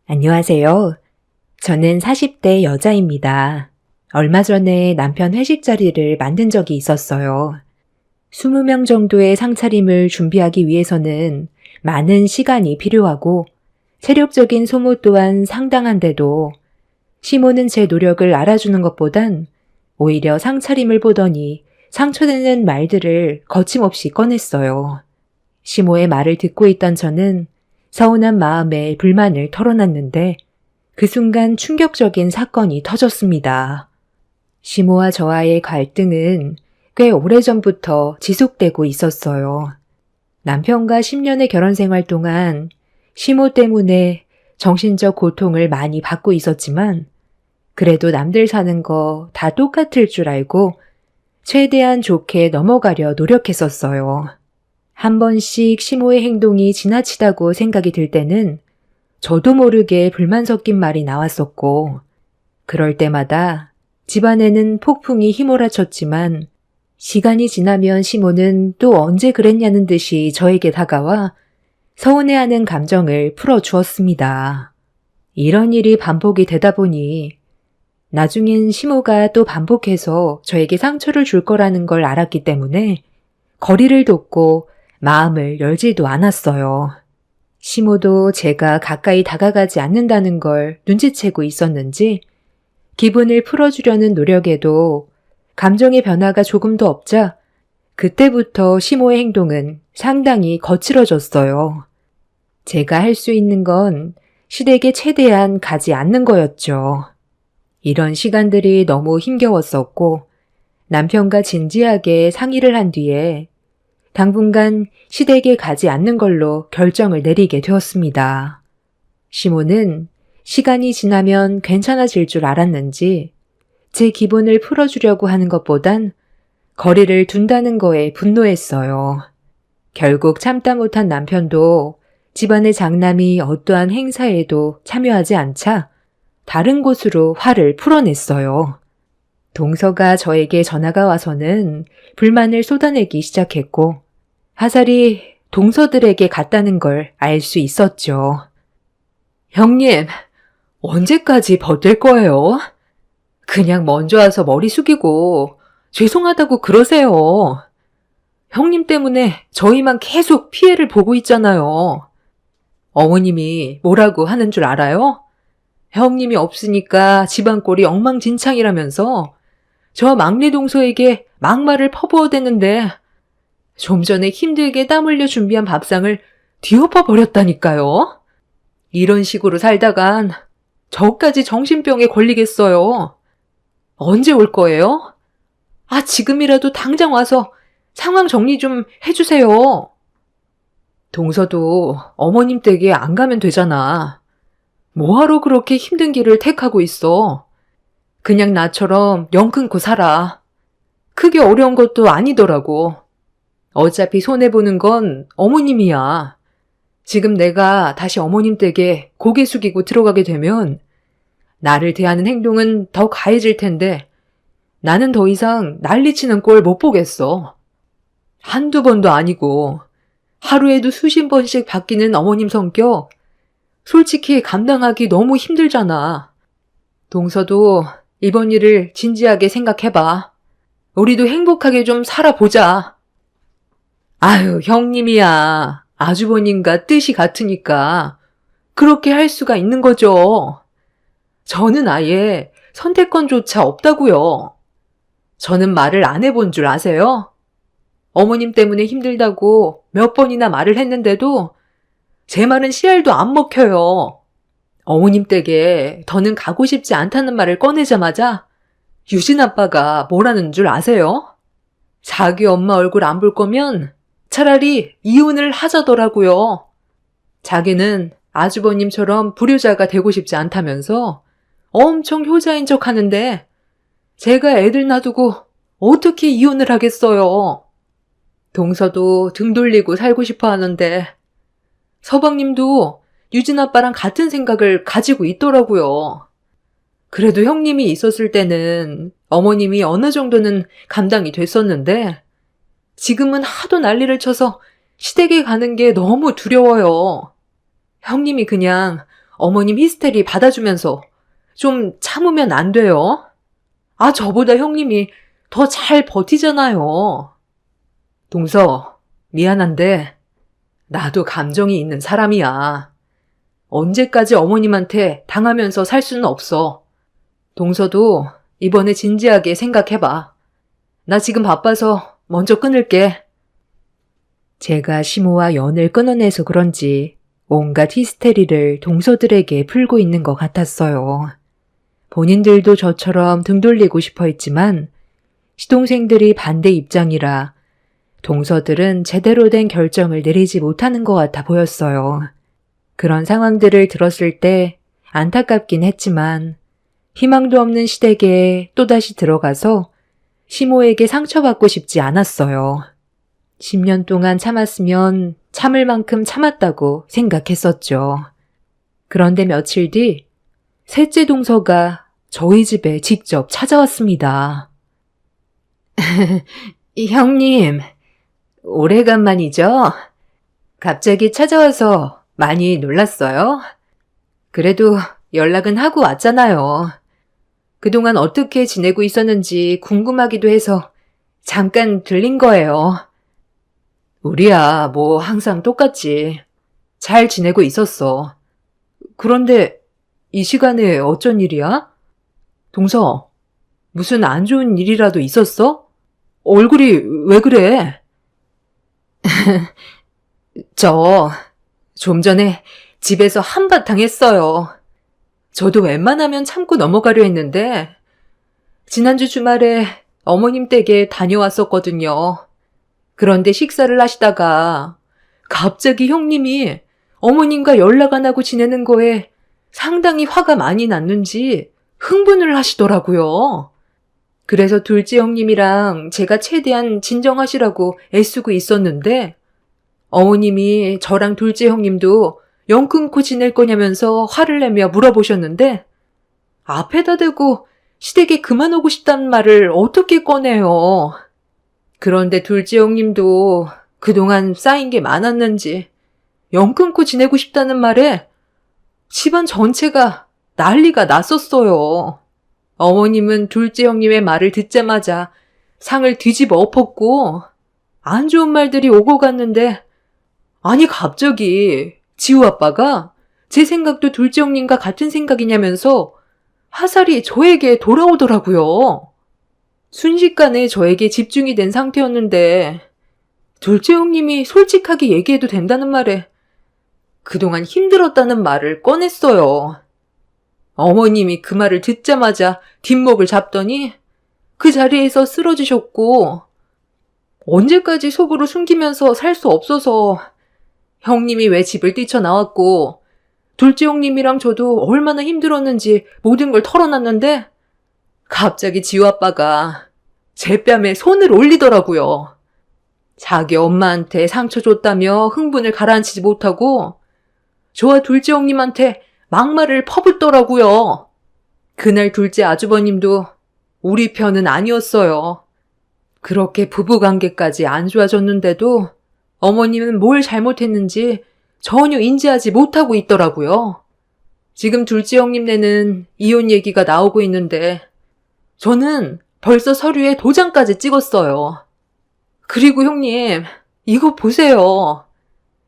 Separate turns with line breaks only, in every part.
안녕하세요. 저는 40대 여자입니다. 얼마 전에 남편 회식 자리를 만든 적이 있었어요. 20명 정도의 상차림을 준비하기 위해서는 많은 시간이 필요하고 체력적인 소모 또한 상당한데도 시모는 제 노력을 알아주는 것보단 오히려 상차림을 보더니 상처되는 말들을 거침없이 꺼냈어요. 시모의 말을 듣고 있던 저는 서운한 마음에 불만을 털어놨는데 그 순간 충격적인 사건이 터졌습니다. 시모와 저와의 갈등은 꽤 오래전부터 지속되고 있었어요. 남편과 10년의 결혼 생활 동안 시모 때문에 정신적 고통을 많이 받고 있었지만 그래도 남들 사는 거 다 똑같을 줄 알고 최대한 좋게 넘어가려 노력했었어요. 한 번씩 시모의 행동이 지나치다고 생각이 들 때는 저도 모르게 불만 섞인 말이 나왔었고, 그럴 때마다 집안에는 폭풍이 휘몰아쳤지만 시간이 지나면 시모는 또 언제 그랬냐는 듯이 저에게 다가와 서운해하는 감정을 풀어주었습니다. 이런 일이 반복이 되다 보니 나중엔 시모가 또 반복해서 저에게 상처를 줄 거라는 걸 알았기 때문에 거리를 뒀고 마음을 열지도 않았어요. 시모도 제가 가까이 다가가지 않는다는 걸 눈치채고 있었는지 기분을 풀어주려는 노력에도 감정의 변화가 조금도 없자 그때부터 시모의 행동은 상당히 거칠어졌어요. 제가 할 수 있는 건 시댁에 최대한 가지 않는 거였죠. 이런 시간들이 너무 힘겨웠었고 남편과 진지하게 상의를 한 뒤에 당분간 시댁에 가지 않는 걸로 결정을 내리게 되었습니다. 시모는 시간이 지나면 괜찮아질 줄 알았는지 제 기분을 풀어주려고 하는 것보단 거리를 둔다는 거에 분노했어요. 결국 참다 못한 남편도 집안의 장남이 어떠한 행사에도 참여하지 않자 다른 곳으로 화를 풀어냈어요. 동서가 저에게 전화가 와서는 불만을 쏟아내기 시작했고 화살이 동서들에게 갔다는 걸 알 수 있었죠. 형님, 언제까지 버틸 거예요? 그냥 먼저 와서 머리 숙이고 죄송하다고 그러세요. 형님 때문에 저희만 계속 피해를 보고 있잖아요. 어머님이 뭐라고 하는 줄 알아요? 형님이 없으니까 집안 꼴이 엉망진창이라면서 저 막내 동서에게 막말을 퍼부어대는데 좀 전에 힘들게 땀 흘려 준비한 밥상을 뒤엎어 버렸다니까요. 이런 식으로 살다간 저까지 정신병에 걸리겠어요. 언제 올 거예요? 지금이라도 당장 와서 상황 정리 좀 해주세요. 동서도 어머님 댁에 안 가면 되잖아. 뭐하러 그렇게 힘든 길을 택하고 있어. 그냥 나처럼 영 끊고 살아. 크게 어려운 것도 아니더라고. 어차피 손해보는 건 어머님이야. 지금 내가 다시 어머님 댁에 고개 숙이고 들어가게 되면 나를 대하는 행동은 더 가해질 텐데 나는 더 이상 난리치는 꼴 못 보겠어. 한두 번도 아니고 하루에도 수십 번씩 바뀌는 어머님 성격 솔직히 감당하기 너무 힘들잖아. 동서도 이번 일을 진지하게 생각해봐. 우리도 행복하게 좀 살아보자. 아유, 형님이야. 아주버님과 뜻이 같으니까 그렇게 할 수가 있는 거죠. 저는 아예 선택권조차 없다고요. 저는 말을 안 해본 줄 아세요? 어머님 때문에 힘들다고 몇 번이나 말을 했는데도 제 말은 씨알도 안 먹혀요. 어머님 댁에 더는 가고 싶지 않다는 말을 꺼내자마자 유진 아빠가 뭐라는 줄 아세요? 자기 엄마 얼굴 안 볼 거면 차라리 이혼을 하자더라고요. 자기는 아주버님처럼 불효자가 되고 싶지 않다면서 엄청 효자인 척 하는데 제가 애들 놔두고 어떻게 이혼을 하겠어요. 동서도 등 돌리고 살고 싶어 하는데 서방님도 유진 아빠랑 같은 생각을 가지고 있더라고요. 그래도 형님이 있었을 때는 어머님이 어느 정도는 감당이 됐었는데 지금은 하도 난리를 쳐서 시댁에 가는 게 너무 두려워요. 형님이 그냥 어머님 히스테리 받아주면서 좀 참으면 안 돼요? 저보다 형님이 더 잘 버티잖아요. 동서, 미안한데 나도 감정이 있는 사람이야. 언제까지 어머님한테 당하면서 살 수는 없어. 동서도 이번에 진지하게 생각해봐. 나 지금 바빠서 먼저 끊을게. 제가 시모와 연을 끊어내서 그런지 온갖 히스테리를 동서들에게 풀고 있는 것 같았어요. 본인들도 저처럼 등 돌리고 싶어 했지만 시동생들이 반대 입장이라 동서들은 제대로 된 결정을 내리지 못하는 것 같아 보였어요. 그런 상황들을 들었을 때 안타깝긴 했지만 희망도 없는 시댁에 또다시 들어가서 시모에게 상처받고 싶지 않았어요. 10년 동안 참았으면 참을 만큼 참았다고 생각했었죠. 그런데 며칠 뒤 셋째 동서가 저희 집에 직접 찾아왔습니다. 형님, 오래간만이죠? 갑자기 찾아와서 많이 놀랐어요? 그래도 연락은 하고 왔잖아요. 그동안 어떻게 지내고 있었는지 궁금하기도 해서 잠깐 들린 거예요. 우리야, 뭐 항상 똑같지. 잘 지내고 있었어. 그런데 이 시간에 어쩐 일이야? 동서, 무슨 안 좋은 일이라도 있었어? 얼굴이 왜 그래? 좀 전에 집에서 한바탕 했어요. 저도 웬만하면 참고 넘어가려 했는데 지난주 주말에 어머님 댁에 다녀왔었거든요. 그런데 식사를 하시다가 갑자기 형님이 어머님과 연락 안 하고 지내는 거에 상당히 화가 많이 났는지 흥분을 하시더라고요. 그래서 둘째 형님이랑 제가 최대한 진정하시라고 애쓰고 있었는데 어머님이 저랑 둘째 형님도 영 끊고 지낼 거냐면서 화를 내며 물어보셨는데 앞에다 대고 시댁에 그만 오고 싶다는 말을 어떻게 꺼내요. 그런데 둘째 형님도 그동안 쌓인 게 많았는지 영 끊고 지내고 싶다는 말에 집안 전체가 난리가 났었어요. 어머님은 둘째 형님의 말을 듣자마자 상을 뒤집어 엎었고 안 좋은 말들이 오고 갔는데 아니 갑자기 지우 아빠가 제 생각도 둘째 형님과 같은 생각이냐면서 화살이 저에게 돌아오더라고요. 순식간에 저에게 집중이 된 상태였는데 둘째 형님이 솔직하게 얘기해도 된다는 말에 그동안 힘들었다는 말을 꺼냈어요. 어머님이 그 말을 듣자마자 뒷목을 잡더니 그 자리에서 쓰러지셨고 언제까지 속으로 숨기면서 살 수 없어서 형님이 왜 집을 뛰쳐나왔고 둘째 형님이랑 저도 얼마나 힘들었는지 모든 걸 털어놨는데 갑자기 지우 아빠가 제 뺨에 손을 올리더라고요. 자기 엄마한테 상처 줬다며 흥분을 가라앉히지 못하고 저와 둘째 형님한테 막말을 퍼붓더라고요. 그날 둘째 아주버님도 우리 편은 아니었어요. 그렇게 부부관계까지 안 좋아졌는데도 어머님은 뭘 잘못했는지 전혀 인지하지 못하고 있더라고요. 지금 둘째 형님네는 이혼 얘기가 나오고 있는데 저는 벌써 서류에 도장까지 찍었어요. 그리고 형님, 이거 보세요.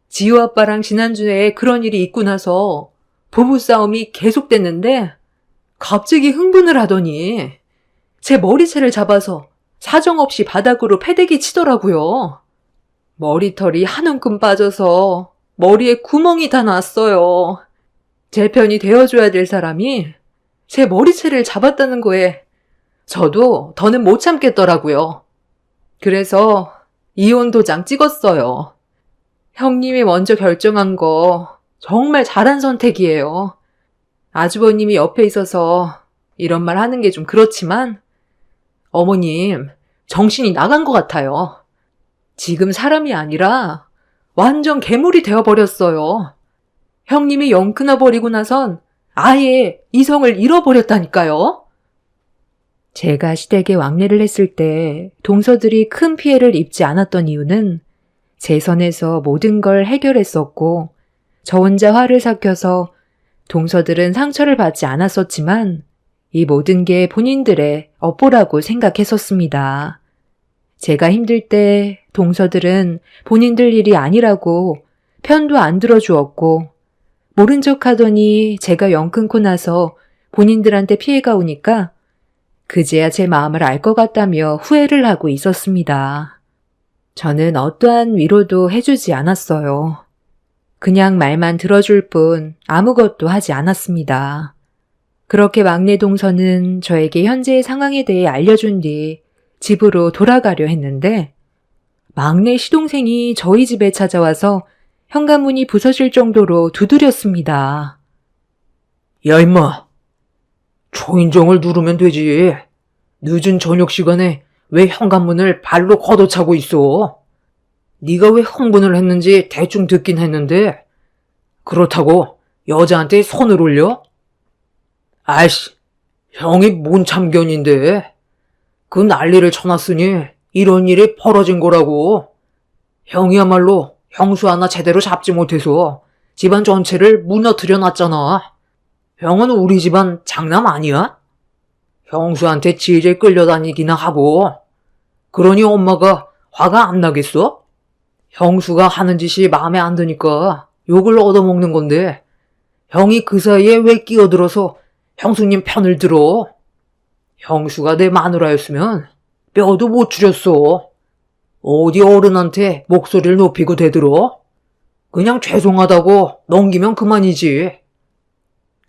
지우 아빠랑 지난주에 그런 일이 있고 나서 부부싸움이 계속됐는데 갑자기 흥분을 하더니 제 머리채를 잡아서 사정없이 바닥으로 패대기 치더라고요. 머리털이 한 움큼 빠져서 머리에 구멍이 다 났어요. 제 편이 되어줘야 될 사람이 제 머리채를 잡았다는 거에 저도 더는 못 참겠더라고요. 그래서 이혼 도장 찍었어요. 형님이 먼저 결정한 거 정말 잘한 선택이에요. 아주버님이 옆에 있어서 이런 말 하는 게 좀 그렇지만 어머님 정신이 나간 것 같아요. 지금 사람이 아니라 완전 괴물이 되어버렸어요. 형님이 영 끊어버리고 나선 아예 이성을 잃어버렸다니까요. 제가 시댁에 왕래를 했을 때 동서들이 큰 피해를 입지 않았던 이유는 제 선에서 모든 걸 해결했었고 저 혼자 화를 삭혀서 동서들은 상처를 받지 않았었지만 이 모든 게 본인들의 업보라고 생각했었습니다. 제가 힘들 때 동서들은 본인들 일이 아니라고 편도 안 들어주었고 모른 척 하더니 제가 영 끊고 나서 본인들한테 피해가 오니까 그제야 제 마음을 알 것 같다며 후회를 하고 있었습니다. 저는 어떠한 위로도 해주지 않았어요. 그냥 말만 들어줄 뿐 아무것도 하지 않았습니다. 그렇게 막내 동서는 저에게 현재의 상황에 대해 알려준 뒤 집으로 돌아가려 했는데 막내 시동생이 저희 집에 찾아와서 현관문이 부서질 정도로 두드렸습니다.
야, 임마. 초인종을 누르면 되지. 늦은 저녁 시간에 왜 현관문을 발로 걷어차고 있어? 네가 왜 흥분을 했는지 대충 듣긴 했는데 그렇다고 여자한테 손을 올려? 아이씨, 형이 뭔 참견인데. 그 난리를 쳐놨으니 이런 일이 벌어진 거라고. 형이야말로 형수 하나 제대로 잡지 못해서 집안 전체를 무너뜨려 놨잖아. 형은 우리 집안 장남 아니야? 형수한테 질질 끌려다니기나 하고. 그러니 엄마가 화가 안 나겠어? 형수가 하는 짓이 마음에 안 드니까 욕을 얻어먹는 건데 형이 그 사이에 왜 끼어들어서 형수님 편을 들어? 형수가 내 마누라였으면 뼈도 못 추렸어. 어디 어른한테 목소리를 높이고 대들어? 그냥 죄송하다고 넘기면 그만이지.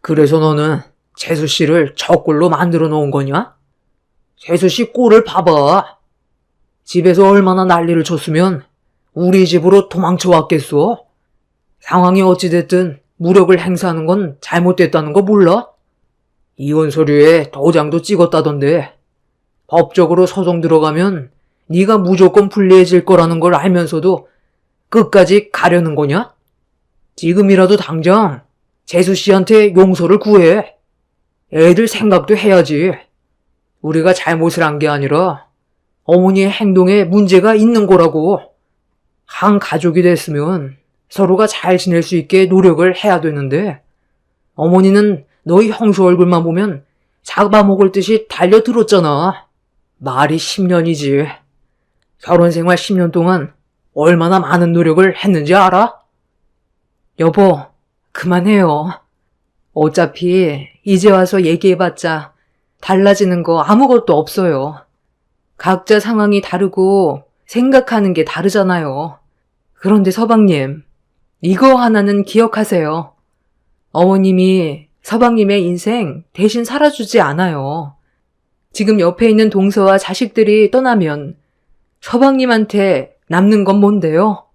그래서 너는 재수 씨를 저꼴로 만들어 놓은 거냐? 재수 씨 꼴을 봐봐. 집에서 얼마나 난리를 쳤으면 우리 집으로 도망쳐 왔겠어? 상황이 어찌됐든 무력을 행사하는 건 잘못됐다는 거 몰라? 이혼 서류에 도장도 찍었다던데 법적으로 소송 들어가면 네가 무조건 불리해질 거라는 걸 알면서도 끝까지 가려는 거냐? 지금이라도 당장 재수 씨한테 용서를 구해. 애들 생각도 해야지. 우리가 잘못을 한 게 아니라 어머니의 행동에 문제가 있는 거라고. 한 가족이 됐으면 서로가 잘 지낼 수 있게 노력을 해야 되는데 어머니는 너희 형수 얼굴만 보면 잡아먹을 듯이 달려들었잖아. 말이 10년이지. 결혼생활 10년 동안 얼마나 많은 노력을 했는지 알아?
여보, 그만해요. 어차피 이제 와서 얘기해봤자 달라지는 거 아무것도 없어요. 각자 상황이 다르고 생각하는 게 다르잖아요. 그런데 서방님, 이거 하나는 기억하세요. 어머님이 서방님의 인생 대신 살아주지 않아요. 지금 옆에 있는 동서와 자식들이 떠나면 서방님한테 남는 건 뭔데요?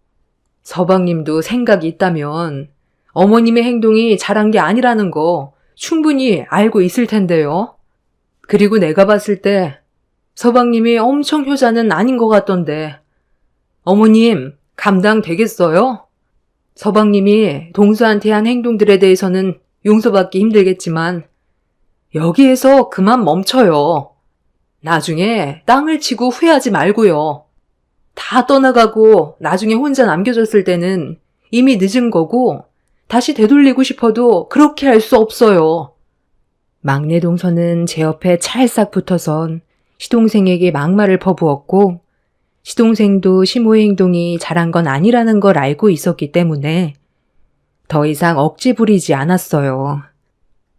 서방님도 생각이 있다면 어머님의 행동이 잘한 게 아니라는 거 충분히 알고 있을 텐데요. 그리고 내가 봤을 때 서방님이 엄청 효자는 아닌 것 같던데 어머님 감당 되겠어요? 서방님이 동서한테 한 행동들에 대해서는 용서받기 힘들겠지만 여기에서 그만 멈춰요. 나중에 땅을 치고 후회하지 말고요. 다 떠나가고 나중에 혼자 남겨졌을 때는 이미 늦은 거고 다시 되돌리고 싶어도 그렇게 할 수 없어요. 막내 동서는 제 옆에 찰싹 붙어선 시동생에게 막말을 퍼부었고 시동생도 시모의 행동이 잘한 건 아니라는 걸 알고 있었기 때문에 더 이상 억지 부리지 않았어요.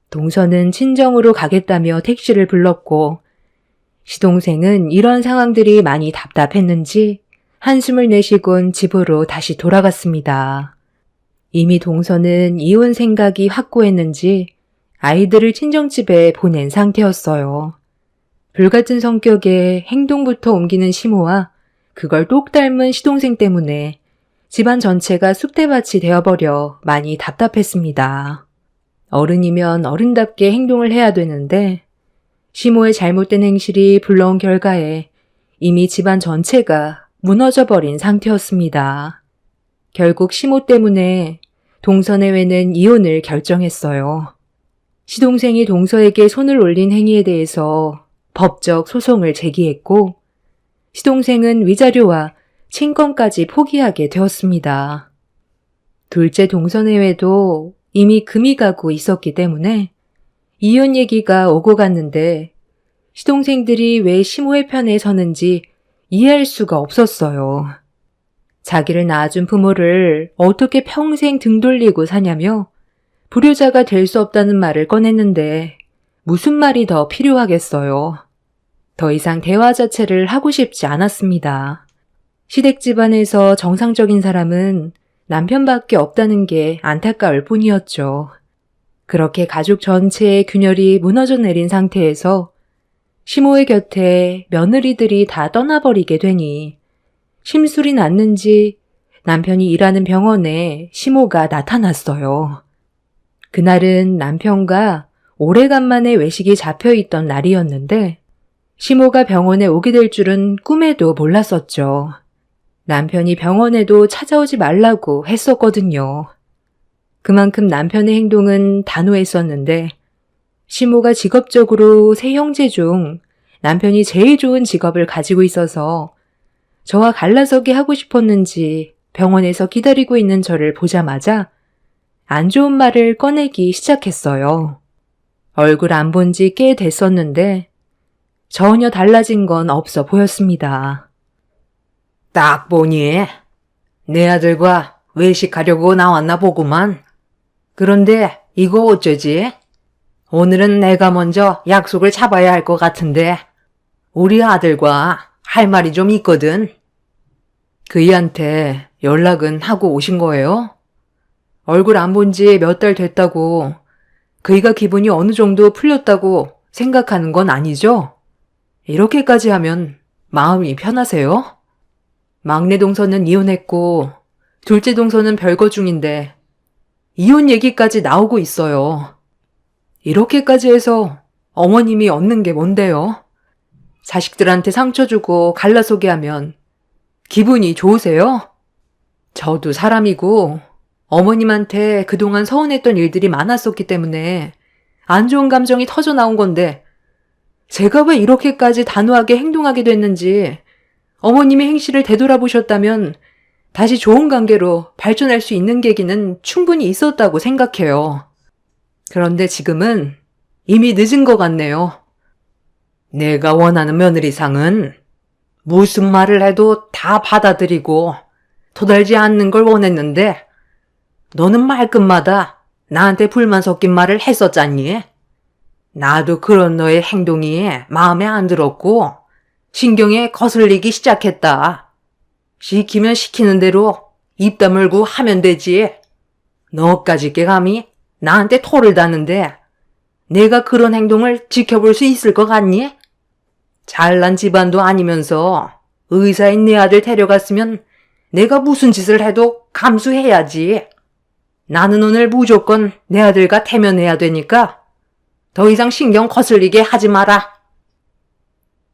동서는 친정으로 가겠다며 택시를 불렀고 시동생은 이런 상황들이 많이 답답했는지 한숨을 내쉬곤 집으로 다시 돌아갔습니다. 이미 동서는 이혼 생각이 확고했는지 아이들을 친정집에 보낸 상태였어요. 불같은 성격에 행동부터 옮기는 시모와 그걸 똑 닮은 시동생 때문에 집안 전체가 쑥대밭이 되어버려 많이 답답했습니다. 어른이면 어른답게 행동을 해야 되는데 시모의 잘못된 행실이 불러온 결과에 이미 집안 전체가 무너져버린 상태였습니다. 결국 시모 때문에 동서내외는 이혼을 결정했어요. 시동생이 동서에게 손을 올린 행위에 대해서 법적 소송을 제기했고 시동생은 위자료와 친권까지 포기하게 되었습니다. 둘째 동서내외도 이미 금이 가고 있었기 때문에 이혼 얘기가 오고 갔는데 시동생들이 왜 시모의 편에 서는지 이해할 수가 없었어요. 자기를 낳아준 부모를 어떻게 평생 등 돌리고 사냐며 불효자가 될 수 없다는 말을 꺼냈는데 무슨 말이 더 필요하겠어요. 더 이상 대화 자체를 하고 싶지 않았습니다. 시댁 집안에서 정상적인 사람은 남편밖에 없다는 게 안타까울 뿐이었죠. 그렇게 가족 전체의 균열이 무너져 내린 상태에서 시모의 곁에 며느리들이 다 떠나버리게 되니 심술이 났는지 남편이 일하는 병원에 시모가 나타났어요. 그날은 남편과 오래간만에 외식이 잡혀있던 날이었는데 시모가 병원에 오게 될 줄은 꿈에도 몰랐었죠. 남편이 병원에도 찾아오지 말라고 했었거든요. 그만큼 남편의 행동은 단호했었는데 시모가 직업적으로 세 형제 중 남편이 제일 좋은 직업을 가지고 있어서 저와 갈라서기 하고 싶었는지 병원에서 기다리고 있는 저를 보자마자 안 좋은 말을 꺼내기 시작했어요. 얼굴 안 본 지 꽤 됐었는데 전혀 달라진 건 없어 보였습니다.
딱 보니 내 아들과 외식하려고 나왔나 보구만. 그런데 이거 어쩌지? 오늘은 내가 먼저 약속을 잡아야 할 것 같은데 우리 아들과 할 말이 좀 있거든. 그이한테 연락은 하고 오신 거예요? 얼굴 안 본 지 몇 달 됐다고 그이가 기분이 어느 정도 풀렸다고 생각하는 건 아니죠? 이렇게까지 하면 마음이 편하세요? 막내 동서는 이혼했고 둘째 동서는 별거 중인데 이혼 얘기까지 나오고 있어요. 이렇게까지 해서 어머님이 얻는 게 뭔데요? 자식들한테 상처 주고 갈라서게 하면 기분이 좋으세요? 저도 사람이고 어머님한테 그동안 서운했던 일들이 많았었기 때문에 안 좋은 감정이 터져 나온 건데 제가 왜 이렇게까지 단호하게 행동하게 됐는지 어머님의 행실을 되돌아보셨다면 다시 좋은 관계로 발전할 수 있는 계기는 충분히 있었다고 생각해요. 그런데 지금은 이미 늦은 것 같네요. 내가 원하는 며느리상은 무슨 말을 해도 다 받아들이고 토달지 않는 걸 원했는데 너는 말끝마다 나한테 불만 섞인 말을 했었잖니? 나도 그런 너의 행동이 마음에 안 들었고 신경에 거슬리기 시작했다. 시키면 시키는 대로 입 다물고 하면 되지. 너까지 게 감히 나한테 토를 다는데 내가 그런 행동을 지켜볼 수 있을 것 같니? 잘난 집안도 아니면서 의사인 내 아들 데려갔으면 내가 무슨 짓을 해도 감수해야지. 나는 오늘 무조건 내 아들과 대면해야 되니까 더 이상 신경 거슬리게 하지 마라.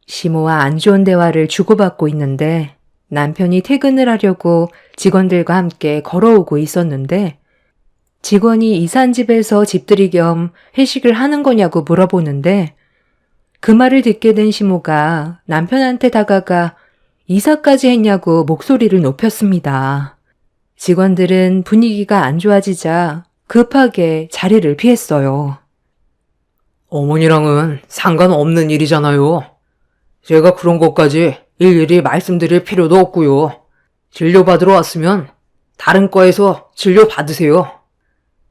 시모와 안 좋은 대화를 주고받고 있는데 남편이 퇴근을 하려고 직원들과 함께 걸어오고 있었는데 직원이 이산 집에서 집들이 겸 회식을 하는 거냐고 물어보는데 그 말을 듣게 된 시모가 남편한테 다가가 이사까지 했냐고 목소리를 높였습니다. 직원들은 분위기가 안 좋아지자 급하게 자리를 피했어요.
어머니랑은 상관없는 일이잖아요. 제가 그런 것까지 일일이 말씀드릴 필요도 없고요. 진료받으러 왔으면 다른 과에서 진료 받으세요.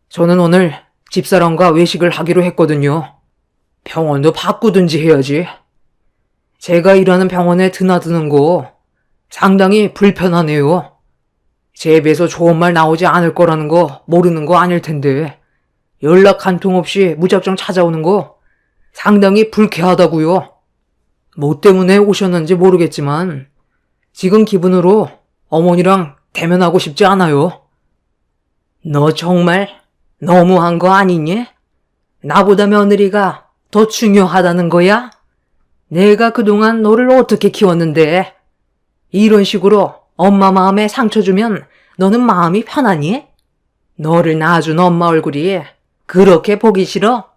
저는 오늘 집사람과 외식을 하기로 했거든요. 병원도 바꾸든지 해야지. 제가 일하는 병원에 드나드는 거 상당히 불편하네요. 제 입에서 좋은 말 나오지 않을 거라는 거 모르는 거 아닐 텐데 연락 한 통 없이 무작정 찾아오는 거 상당히 불쾌하다고요. 뭐 때문에 오셨는지 모르겠지만 지금 기분으로 어머니랑 대면하고 싶지 않아요. 너 정말 너무한 거 아니니? 나보다 며느리가 더 중요하다는 거야? 내가 그동안 너를 어떻게 키웠는데 이런 식으로 엄마 마음에 상처 주면 너는 마음이 편하니? 너를 낳아준 엄마 얼굴이 그렇게 보기 싫어?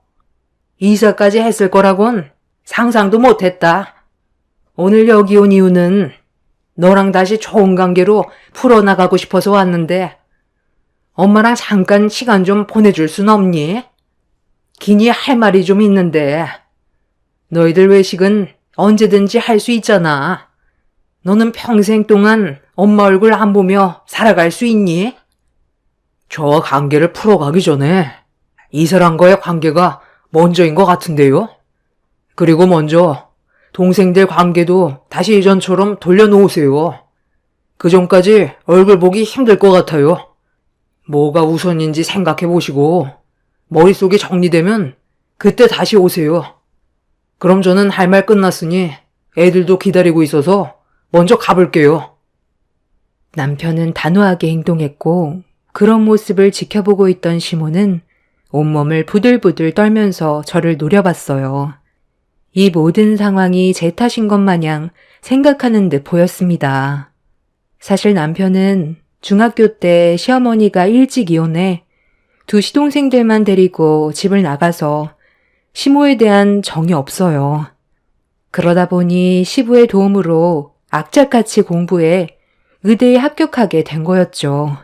이사까지 했을 거라곤 상상도 못했다. 오늘 여기 온 이유는 너랑 다시 좋은 관계로 풀어나가고 싶어서 왔는데 엄마랑 잠깐 시간 좀 보내줄 순 없니? 기니 할 말이 좀 있는데. 너희들 외식은 언제든지 할 수 있잖아. 너는 평생 동안 엄마 얼굴 안 보며 살아갈 수 있니? 저와 관계를 풀어가기 전에 이 사람과의 관계가 먼저인 것 같은데요? 그리고 먼저 동생들 관계도 다시 예전처럼 돌려놓으세요. 그 전까지 얼굴 보기 힘들 것 같아요. 뭐가 우선인지 생각해 보시고 머릿속이 정리되면 그때 다시 오세요. 그럼 저는 할 말 끝났으니 애들도 기다리고 있어서 먼저 가볼게요.
남편은 단호하게 행동했고 그런 모습을 지켜보고 있던 시모는 온몸을 부들부들 떨면서 저를 노려봤어요. 이 모든 상황이 제 탓인 것 마냥 생각하는 듯 보였습니다. 사실 남편은 중학교 때 시어머니가 일찍 이혼해 두 시동생들만 데리고 집을 나가서 시모에 대한 정이 없어요. 그러다 보니 시부의 도움으로 악착같이 공부해 의대에 합격하게 된 거였죠.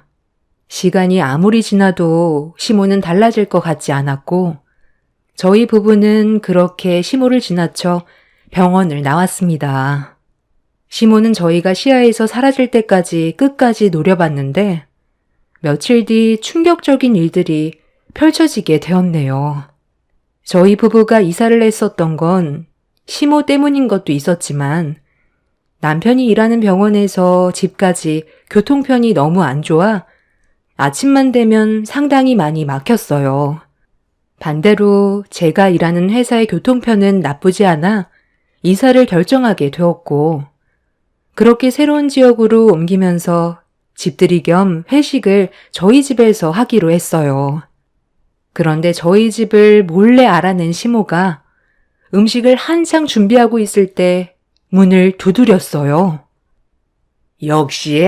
시간이 아무리 지나도 시모는 달라질 것 같지 않았고 저희 부부는 그렇게 시모를 지나쳐 병원을 나왔습니다. 시모는 저희가 시야에서 사라질 때까지 끝까지 노려봤는데 며칠 뒤 충격적인 일들이 펼쳐지게 되었네요. 저희 부부가 이사를 했었던 건 시모 때문인 것도 있었지만 남편이 일하는 병원에서 집까지 교통편이 너무 안 좋아 아침만 되면 상당히 많이 막혔어요. 반대로 제가 일하는 회사의 교통편은 나쁘지 않아 이사를 결정하게 되었고 그렇게 새로운 지역으로 옮기면서 집들이 겸 회식을 저희 집에서 하기로 했어요. 그런데 저희 집을 몰래 알아낸 시모가 음식을 한창 준비하고 있을 때 문을 두드렸어요.
역시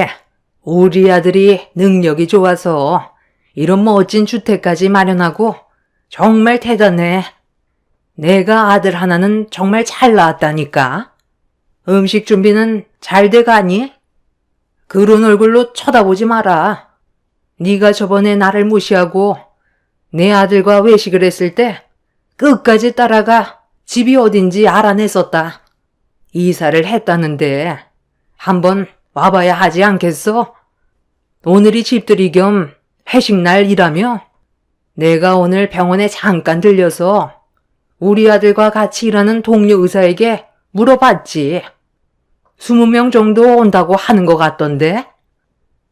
우리 아들이 능력이 좋아서 이런 멋진 주택까지 마련하고 정말 대단해. 내가 아들 하나는 정말 잘 낳았다니까. 음식 준비는 잘 돼가니? 그런 얼굴로 쳐다보지 마라. 네가 저번에 나를 무시하고 내 아들과 외식을 했을 때 끝까지 따라가 집이 어딘지 알아냈었다. 이사를 했다는데 한번 와봐야 하지 않겠어? 오늘이 집들이 겸 회식 날이라며 내가 오늘 병원에 잠깐 들려서 우리 아들과 같이 일하는 동료 의사에게 물어봤지. 20명 정도 온다고 하는 것 같던데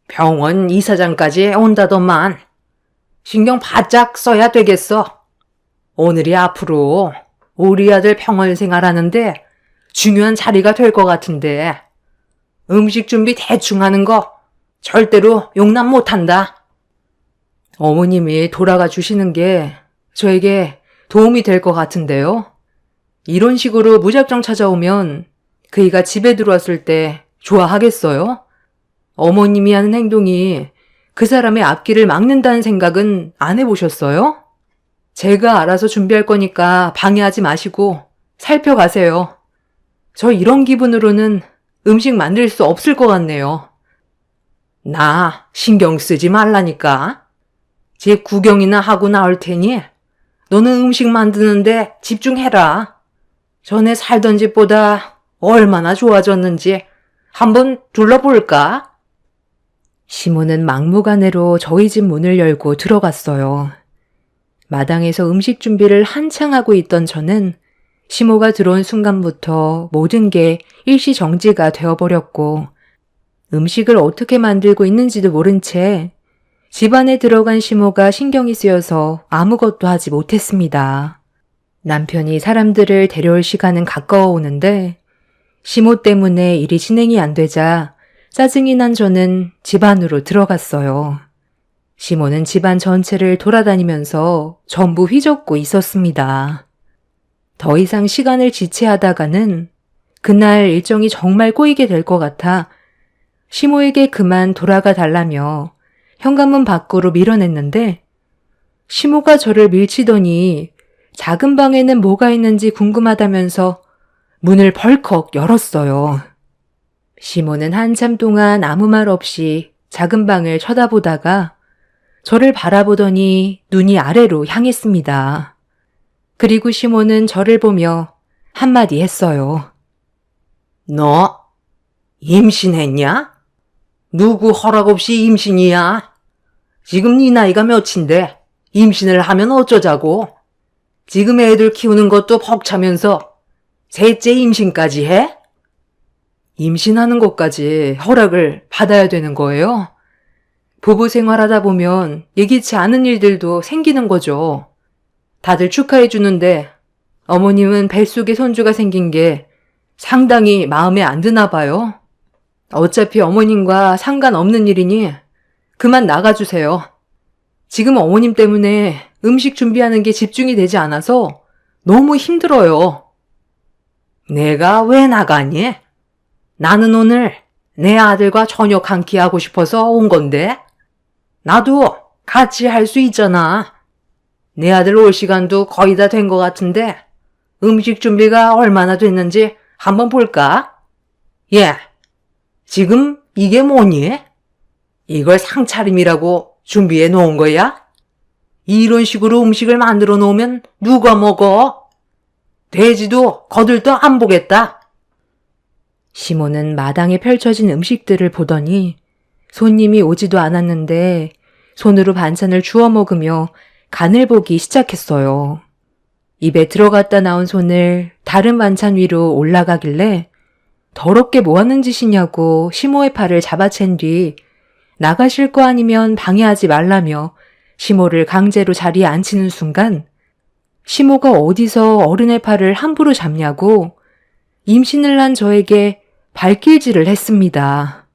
병원 이사장까지 온다더만. 신경 바짝 써야 되겠어. 오늘이 앞으로 우리 아들 병원 생활하는데 중요한 자리가 될 것 같은데 음식 준비 대충 하는 거 절대로 용납 못한다. 어머님이 돌아가 주시는 게 저에게 도움이 될 것 같은데요. 이런 식으로 무작정 찾아오면 그이가 집에 들어왔을 때 좋아하겠어요? 어머님이 하는 행동이 그 사람의 앞길을 막는다는 생각은 안 해보셨어요? 제가 알아서 준비할 거니까 방해하지 마시고 살펴가세요. 저 이런 기분으로는 음식 만들 수 없을 것 같네요. 나 신경 쓰지 말라니까. 제 구경이나 하고 나올 테니 너는 음식 만드는데 집중해라. 전에 살던 집보다 얼마나 좋아졌는지 한번 둘러볼까?
시모는 막무가내로 저희 집 문을 열고 들어갔어요. 마당에서 음식 준비를 한창 하고 있던 저는 시모가 들어온 순간부터 모든 게 일시정지가 되어버렸고 음식을 어떻게 만들고 있는지도 모른 채 집안에 들어간 시모가 신경이 쓰여서 아무것도 하지 못했습니다. 남편이 사람들을 데려올 시간은 가까워 오는데 시모 때문에 일이 진행이 안 되자 짜증이 난 저는 집 안으로 들어갔어요. 시모는 집안 전체를 돌아다니면서 전부 휘젓고 있었습니다. 더 이상 시간을 지체하다가는 그날 일정이 정말 꼬이게 될 것 같아 시모에게 그만 돌아가 달라며 현관문 밖으로 밀어냈는데 시모가 저를 밀치더니 작은 방에는 뭐가 있는지 궁금하다면서 문을 벌컥 열었어요. 시모는 한참 동안 아무 말 없이 작은 방을 쳐다보다가 저를 바라보더니 눈이 아래로 향했습니다. 그리고 시모는 저를 보며 한마디 했어요.
너 임신했냐? 누구 허락 없이 임신이야? 지금 네 나이가 몇인데 임신을 하면 어쩌자고? 지금 애들 키우는 것도 벅차면서 셋째 임신까지 해?
임신하는 것까지 허락을 받아야 되는 거예요? 부부 생활하다 보면 예기치 않은 일들도 생기는 거죠. 다들 축하해 주는데 어머님은 뱃속에 손주가 생긴 게 상당히 마음에 안 드나 봐요. 어차피 어머님과 상관없는 일이니 그만 나가주세요. 지금 어머님 때문에 음식 준비하는 게 집중이 되지 않아서 너무 힘들어요.
내가 왜 나가니? 나는 오늘 내 아들과 저녁 한 끼 하고 싶어서 온 건데 나도 같이 할 수 있잖아. 내 아들 올 시간도 거의 다 된 것 같은데 음식 준비가 얼마나 됐는지 한번 볼까? 예, 지금 이게 뭐니? 이걸 상차림이라고 준비해 놓은 거야? 이런 식으로 음식을 만들어 놓으면 누가 먹어? 돼지도 거들떠 안 보겠다.
시모는 마당에 펼쳐진 음식들을 보더니 손님이 오지도 않았는데 손으로 반찬을 주워 먹으며 간을 보기 시작했어요. 입에 들어갔다 나온 손을 다른 반찬 위로 올라가길래 더럽게 뭐 하는 짓이냐고 시모의 팔을 잡아챈 뒤 나가실 거 아니면 방해하지 말라며 시모를 강제로 자리에 앉히는 순간 시모가 어디서 어른의 팔을 함부로 잡냐고 임신을 한 저에게 발길질을 했습니다.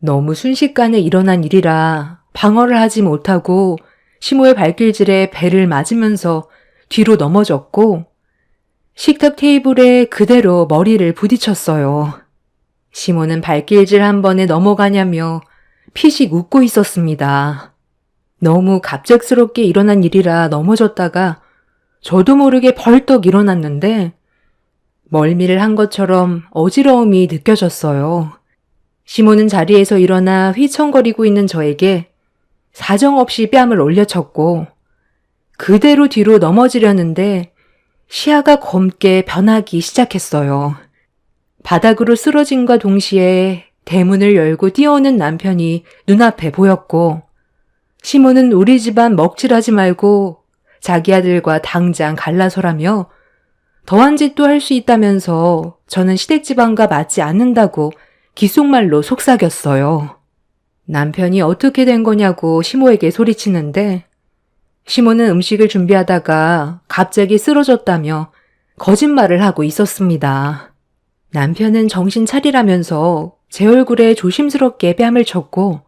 너무 순식간에 일어난 일이라 방어를 하지 못하고 시모의 발길질에 배를 맞으면서 뒤로 넘어졌고 식탁 테이블에 그대로 머리를 부딪혔어요. 시모는 발길질 한 번에 넘어가냐며 피식 웃고 있었습니다. 너무 갑작스럽게 일어난 일이라 넘어졌다가 저도 모르게 벌떡 일어났는데 멀미를 한 것처럼 어지러움이 느껴졌어요. 시모는 자리에서 일어나 휘청거리고 있는 저에게 사정없이 뺨을 올려쳤고 그대로 뒤로 넘어지려는데 시야가 검게 변하기 시작했어요. 바닥으로 쓰러짐과 동시에 대문을 열고 뛰어오는 남편이 눈앞에 보였고 시모는 우리 집안 먹칠하지 말고 자기 아들과 당장 갈라서라며 더한 짓도 할 수 있다면서 저는 시댁집안과 맞지 않는다고 귓속말로 속삭였어요. 남편이 어떻게 된 거냐고 시모에게 소리치는데 시모는 음식을 준비하다가 갑자기 쓰러졌다며 거짓말을 하고 있었습니다. 남편은 정신 차리라면서 제 얼굴에 조심스럽게 뺨을 쳤고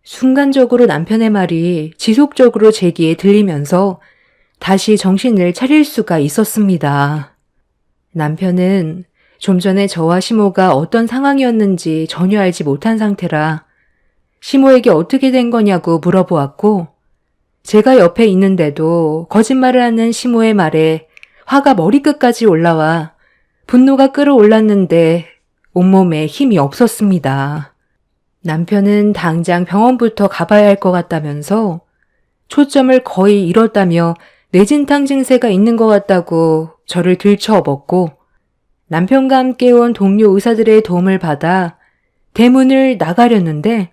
순간적으로 남편의 말이 지속적으로 제 귀에 들리면서 다시 정신을 차릴 수가 있었습니다. 남편은 좀 전에 저와 시모가 어떤 상황이었는지 전혀 알지 못한 상태라 시모에게 어떻게 된 거냐고 물어보았고 제가 옆에 있는데도 거짓말을 하는 시모의 말에 화가 머리끝까지 올라와 분노가 끌어올랐는데 온몸에 힘이 없었습니다. 남편은 당장 병원부터 가봐야 할 것 같다면서 초점을 거의 잃었다며 뇌진탕 증세가 있는 것 같다고 저를 들쳐업었고 남편과 함께 온 동료 의사들의 도움을 받아 대문을 나가려는데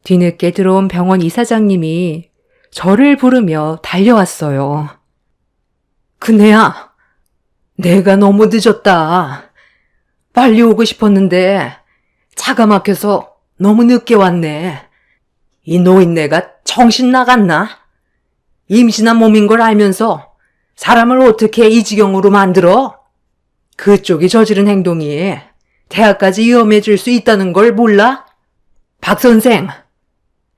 뒤늦게 들어온 병원 이사장님이 저를 부르며 달려왔어요.
그네야, 내가 너무 늦었다. 빨리 오고 싶었는데 차가 막혀서 너무 늦게 왔네. 이 노인네가 정신 나갔나? 임신한 몸인 걸 알면서 사람을 어떻게 이 지경으로 만들어? 그쪽이 저지른 행동이 대학까지 위험해질 수 있다는 걸 몰라? 박 선생,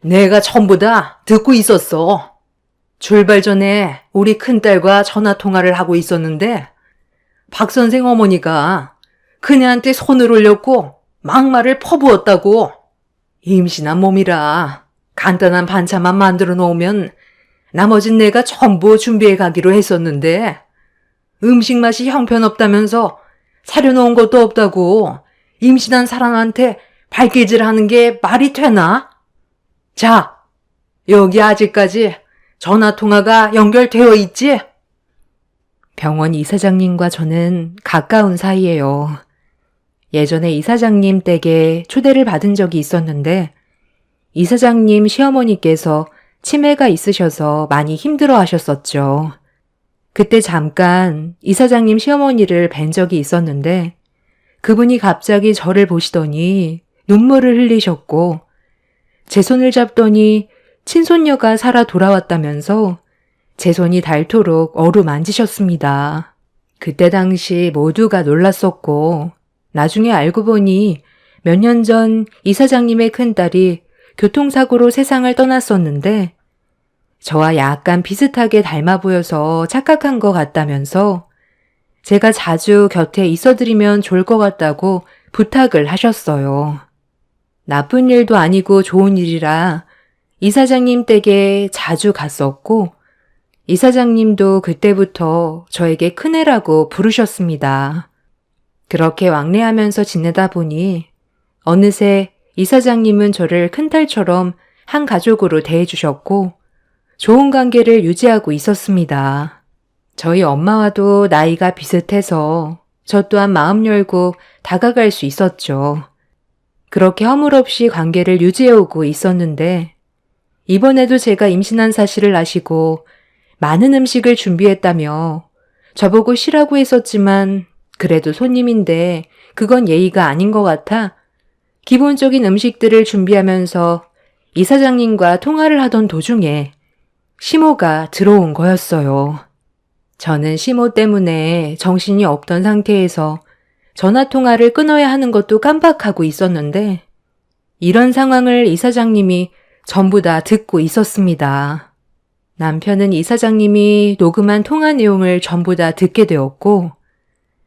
내가 전부 다 듣고 있었어. 출발 전에 우리 큰딸과 전화통화를 하고 있었는데 박 선생 어머니가 그녀한테 손을 올렸고 막말을 퍼부었다고. 임신한 몸이라 간단한 반찬만 만들어 놓으면 나머진 내가 전부 준비해 가기로 했었는데 음식 맛이 형편없다면서 사려놓은 것도 없다고 임신한 사람한테 발길질하는 게 말이 되나? 자, 여기 아직까지 전화 통화가 연결되어 있지?
병원 이사장님과 저는 가까운 사이예요. 예전에 이사장님 댁에 초대를 받은 적이 있었는데 이사장님 시어머니께서 치매가 있으셔서 많이 힘들어 하셨었죠. 그때 잠깐 이사장님 시어머니를 뵌 적이 있었는데 그분이 갑자기 저를 보시더니 눈물을 흘리셨고 제 손을 잡더니 친손녀가 살아 돌아왔다면서 제 손이 닳도록 어루만지셨습니다. 그때 당시 모두가 놀랐었고 나중에 알고 보니 몇 년 전 이사장님의 큰딸이 교통사고로 세상을 떠났었는데 저와 약간 비슷하게 닮아 보여서 착각한 것 같다면서 제가 자주 곁에 있어드리면 좋을 것 같다고 부탁을 하셨어요. 나쁜 일도 아니고 좋은 일이라 이사장님 댁에 자주 갔었고 이사장님도 그때부터 저에게 큰애라고 부르셨습니다. 그렇게 왕래하면서 지내다 보니 어느새 이사장님은 저를 큰딸처럼 한 가족으로 대해주셨고 좋은 관계를 유지하고 있었습니다. 저희 엄마와도 나이가 비슷해서 저 또한 마음 열고 다가갈 수 있었죠. 그렇게 허물없이 관계를 유지해오고 있었는데 이번에도 제가 임신한 사실을 아시고 많은 음식을 준비했다며 저보고 쉬라고 했었지만 그래도 손님인데 그건 예의가 아닌 것 같아 기본적인 음식들을 준비하면서 이사장님과 통화를 하던 도중에 시모가 들어온 거였어요. 저는 시모 때문에 정신이 없던 상태에서 전화통화를 끊어야 하는 것도 깜빡하고 있었는데 이런 상황을 이사장님이 전부 다 듣고 있었습니다. 남편은 이사장님이 녹음한 통화 내용을 전부 다 듣게 되었고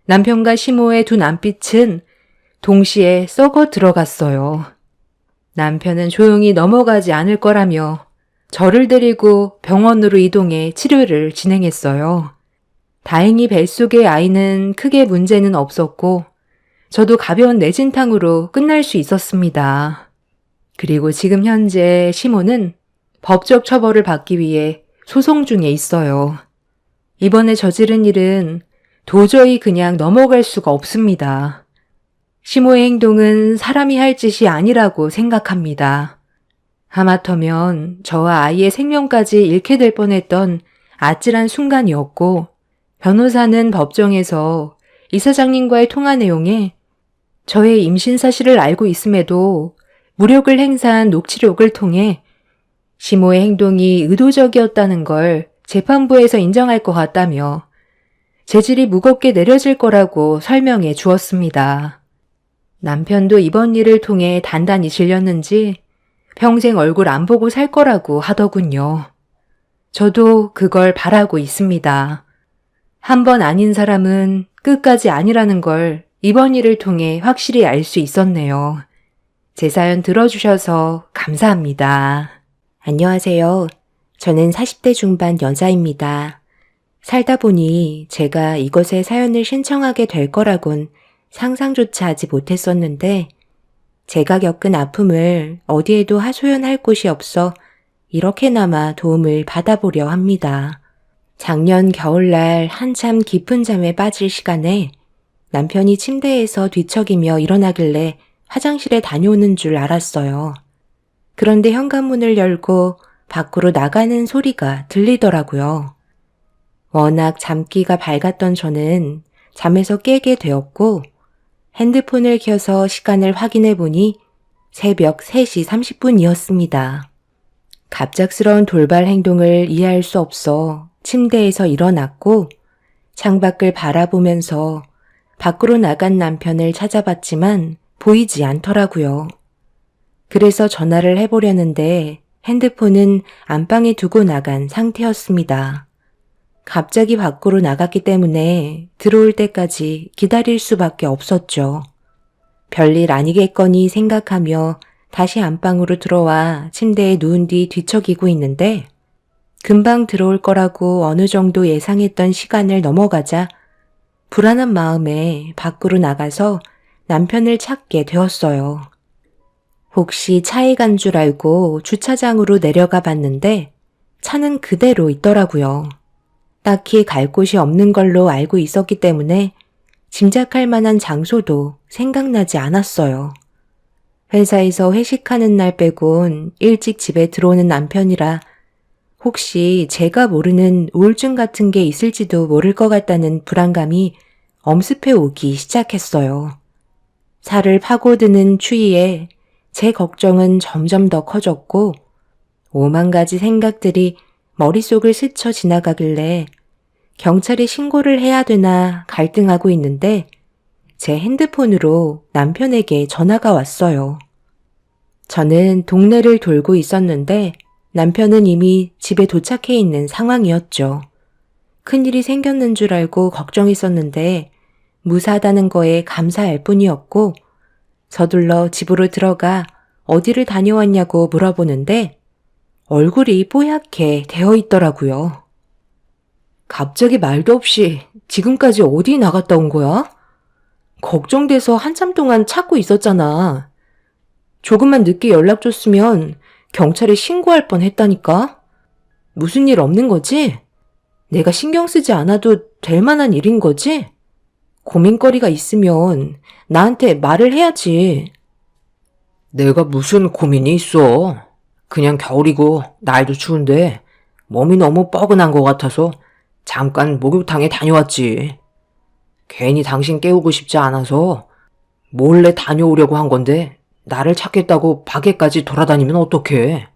남편과 시모의 두 남빛은 동시에 썩어 들어갔어요. 남편은 조용히 넘어가지 않을 거라며 저를 데리고 병원으로 이동해 치료를 진행했어요. 다행히 뱃속의 아이는 크게 문제는 없었고 저도 가벼운 뇌진탕으로 끝날 수 있었습니다. 그리고 지금 현재 시모는 법적 처벌을 받기 위해 소송 중에 있어요. 이번에 저지른 일은 도저히 그냥 넘어갈 수가 없습니다. 시모의 행동은 사람이 할 짓이 아니라고 생각합니다. 하마터면 저와 아이의 생명까지 잃게 될 뻔했던 아찔한 순간이었고 변호사는 법정에서 이사장님과의 통화 내용에 저의 임신 사실을 알고 있음에도 무력을 행사한 녹취록을 통해 시모의 행동이 의도적이었다는 걸 재판부에서 인정할 것 같다며 재질이 무겁게 내려질 거라고 설명해 주었습니다. 남편도 이번 일을 통해 단단히 질렸는지 평생 얼굴 안 보고 살 거라고 하더군요. 저도 그걸 바라고 있습니다. 한 번 아닌 사람은 끝까지 아니라는 걸 이번 일을 통해 확실히 알 수 있었네요. 제 사연 들어주셔서 감사합니다. 안녕하세요. 저는 40대 중반 여자입니다. 살다 보니 제가 이것에 사연을 신청하게 될 거라곤 상상조차 하지 못했었는데 제가 겪은 아픔을 어디에도 하소연할 곳이 없어 이렇게나마 도움을 받아보려 합니다. 작년 겨울날 한참 깊은 잠에 빠질 시간에 남편이 침대에서 뒤척이며 일어나길래 화장실에 다녀오는 줄 알았어요. 그런데 현관문을 열고 밖으로 나가는 소리가 들리더라고요. 워낙 잠기가 밝았던 저는 잠에서 깨게 되었고 핸드폰을 켜서 시간을 확인해 보니 새벽 3시 30분이었습니다. 갑작스러운 돌발 행동을 이해할 수 없어 침대에서 일어났고 창밖을 바라보면서 밖으로 나간 남편을 찾아봤지만 보이지 않더라고요. 그래서 전화를 해보려는데 핸드폰은 안방에 두고 나간 상태였습니다. 갑자기 밖으로 나갔기 때문에 들어올 때까지 기다릴 수밖에 없었죠. 별일 아니겠거니 생각하며 다시 안방으로 들어와 침대에 누운 뒤 뒤척이고 있는데 금방 들어올 거라고 어느 정도 예상했던 시간을 넘어가자 불안한 마음에 밖으로 나가서 남편을 찾게 되었어요.
혹시 차에 간 줄 알고 주차장으로 내려가 봤는데 차는 그대로 있더라고요. 딱히 갈 곳이 없는 걸로 알고 있었기 때문에 짐작할 만한 장소도 생각나지 않았어요. 회사에서 회식하는 날 빼곤 일찍 집에 들어오는 남편이라 혹시 제가 모르는 우울증 같은 게 있을지도 모를 것 같다는 불안감이 엄습해 오기 시작했어요. 살을 파고드는 추위에 제 걱정은 점점 더 커졌고 오만 가지 생각들이 머릿속을 스쳐 지나가길래 경찰에 신고를 해야 되나 갈등하고 있는데 제 핸드폰으로 남편에게 전화가 왔어요. 저는 동네를 돌고 있었는데 남편은 이미 집에 도착해 있는 상황이었죠. 큰일이 생겼는 줄 알고 걱정했었는데 무사하다는 거에 감사할 뿐이었고 서둘러 집으로 들어가 어디를 다녀왔냐고 물어보는데 얼굴이 뽀얗게 되어 있더라고요.
갑자기 말도 없이 지금까지 어디 나갔다 온 거야? 걱정돼서 한참 동안 찾고 있었잖아. 조금만 늦게 연락 줬으면 경찰에 신고할 뻔 했다니까? 무슨 일 없는 거지? 내가 신경 쓰지 않아도 될 만한 일인 거지? 고민거리가 있으면 나한테 말을 해야지.
내가 무슨 고민이 있어. 그냥 겨울이고 날도 추운데 몸이 너무 뻐근한 것 같아서 잠깐 목욕탕에 다녀왔지. 괜히 당신 깨우고 싶지 않아서 몰래 다녀오려고 한 건데 나를 찾겠다고 밖에까지 돌아다니면 어떡해.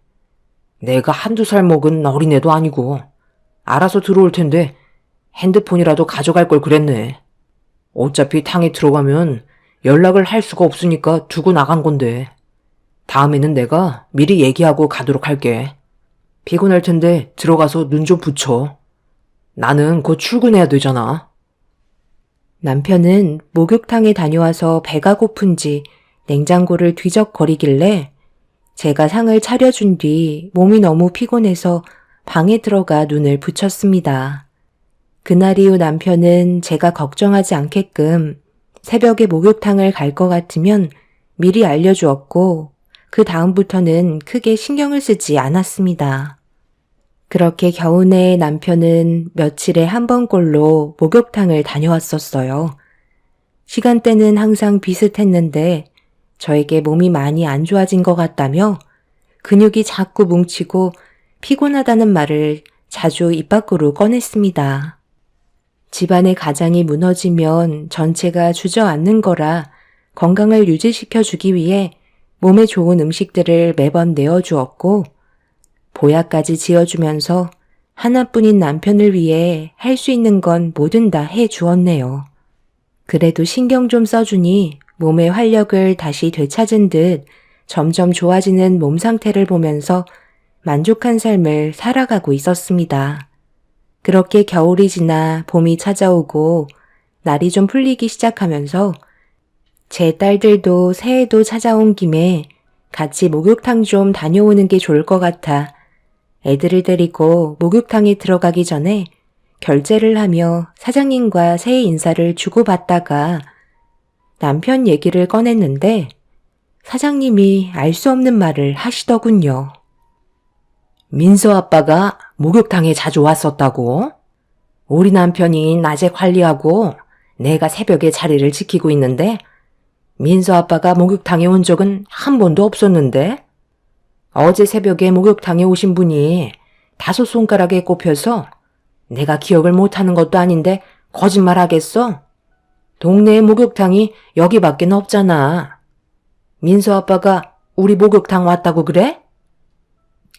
내가 한두 살 먹은 어린애도 아니고 알아서 들어올 텐데 핸드폰이라도 가져갈 걸 그랬네. 어차피 탕에 들어가면 연락을 할 수가 없으니까 두고 나간 건데 다음에는 내가 미리 얘기하고 가도록 할게. 피곤할 텐데 들어가서 눈 좀 붙여. 나는 곧 출근해야 되잖아.
남편은 목욕탕에 다녀와서 배가 고픈지 냉장고를 뒤적거리길래 제가 상을 차려준 뒤 몸이 너무 피곤해서 방에 들어가 눈을 붙였습니다. 그날 이후 남편은 제가 걱정하지 않게끔 새벽에 목욕탕을 갈 것 같으면 미리 알려주었고 그 다음부터는 크게 신경을 쓰지 않았습니다. 그렇게 겨우내 남편은 며칠에 한 번꼴로 목욕탕을 다녀왔었어요. 시간대는 항상 비슷했는데 저에게 몸이 많이 안 좋아진 것 같다며 근육이 자꾸 뭉치고 피곤하다는 말을 자주 입 밖으로 꺼냈습니다. 집안의 가장이 무너지면 전체가 주저앉는 거라 건강을 유지시켜주기 위해 몸에 좋은 음식들을 매번 내어주었고 보약까지 지어주면서 하나뿐인 남편을 위해 할 수 있는 건 뭐든 다 해주었네요. 그래도 신경 좀 써주니 몸의 활력을 다시 되찾은 듯 점점 좋아지는 몸 상태를 보면서 만족한 삶을 살아가고 있었습니다. 그렇게 겨울이 지나 봄이 찾아오고 날이 좀 풀리기 시작하면서 제 딸들도 새해도 찾아온 김에 같이 목욕탕 좀 다녀오는 게 좋을 것 같아 애들을 데리고 목욕탕에 들어가기 전에 결제를 하며 사장님과 새해 인사를 주고받다가 남편 얘기를 꺼냈는데 사장님이 알 수 없는 말을 하시더군요.
민서 아빠가 목욕탕에 자주 왔었다고? 우리 남편이 낮에 관리하고 내가 새벽에 자리를 지키고 있는데 민서 아빠가 목욕탕에 온 적은 한 번도 없었는데 어제 새벽에 목욕탕에 오신 분이 5손가락에 꼽혀서 내가 기억을 못하는 것도 아닌데 거짓말 하겠어? 동네에 목욕탕이 여기밖에 없잖아. 민서 아빠가 우리 목욕탕 왔다고 그래?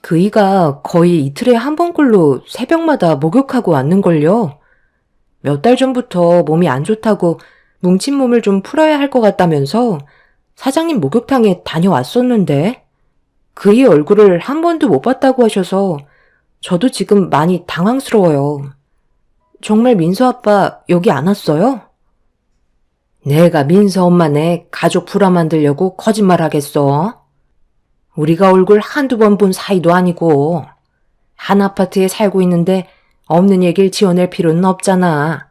그이가 거의 이틀에 한 번꼴로 새벽마다 목욕하고 왔는걸요. 몇 달 전부터 몸이 안 좋다고 뭉친 몸을 좀 풀어야 할 것 같다면서 사장님 목욕탕에 다녀왔었는데 그이 얼굴을 한 번도 못 봤다고 하셔서 저도 지금 많이 당황스러워요. 정말 민서 아빠 여기 안 왔어요?
내가 민서 엄마네 가족 불화 만들려고 거짓말 하겠어? 우리가 얼굴 한두 번 본 사이도 아니고 한 아파트에 살고 있는데 없는 얘기를 지어낼 필요는 없잖아.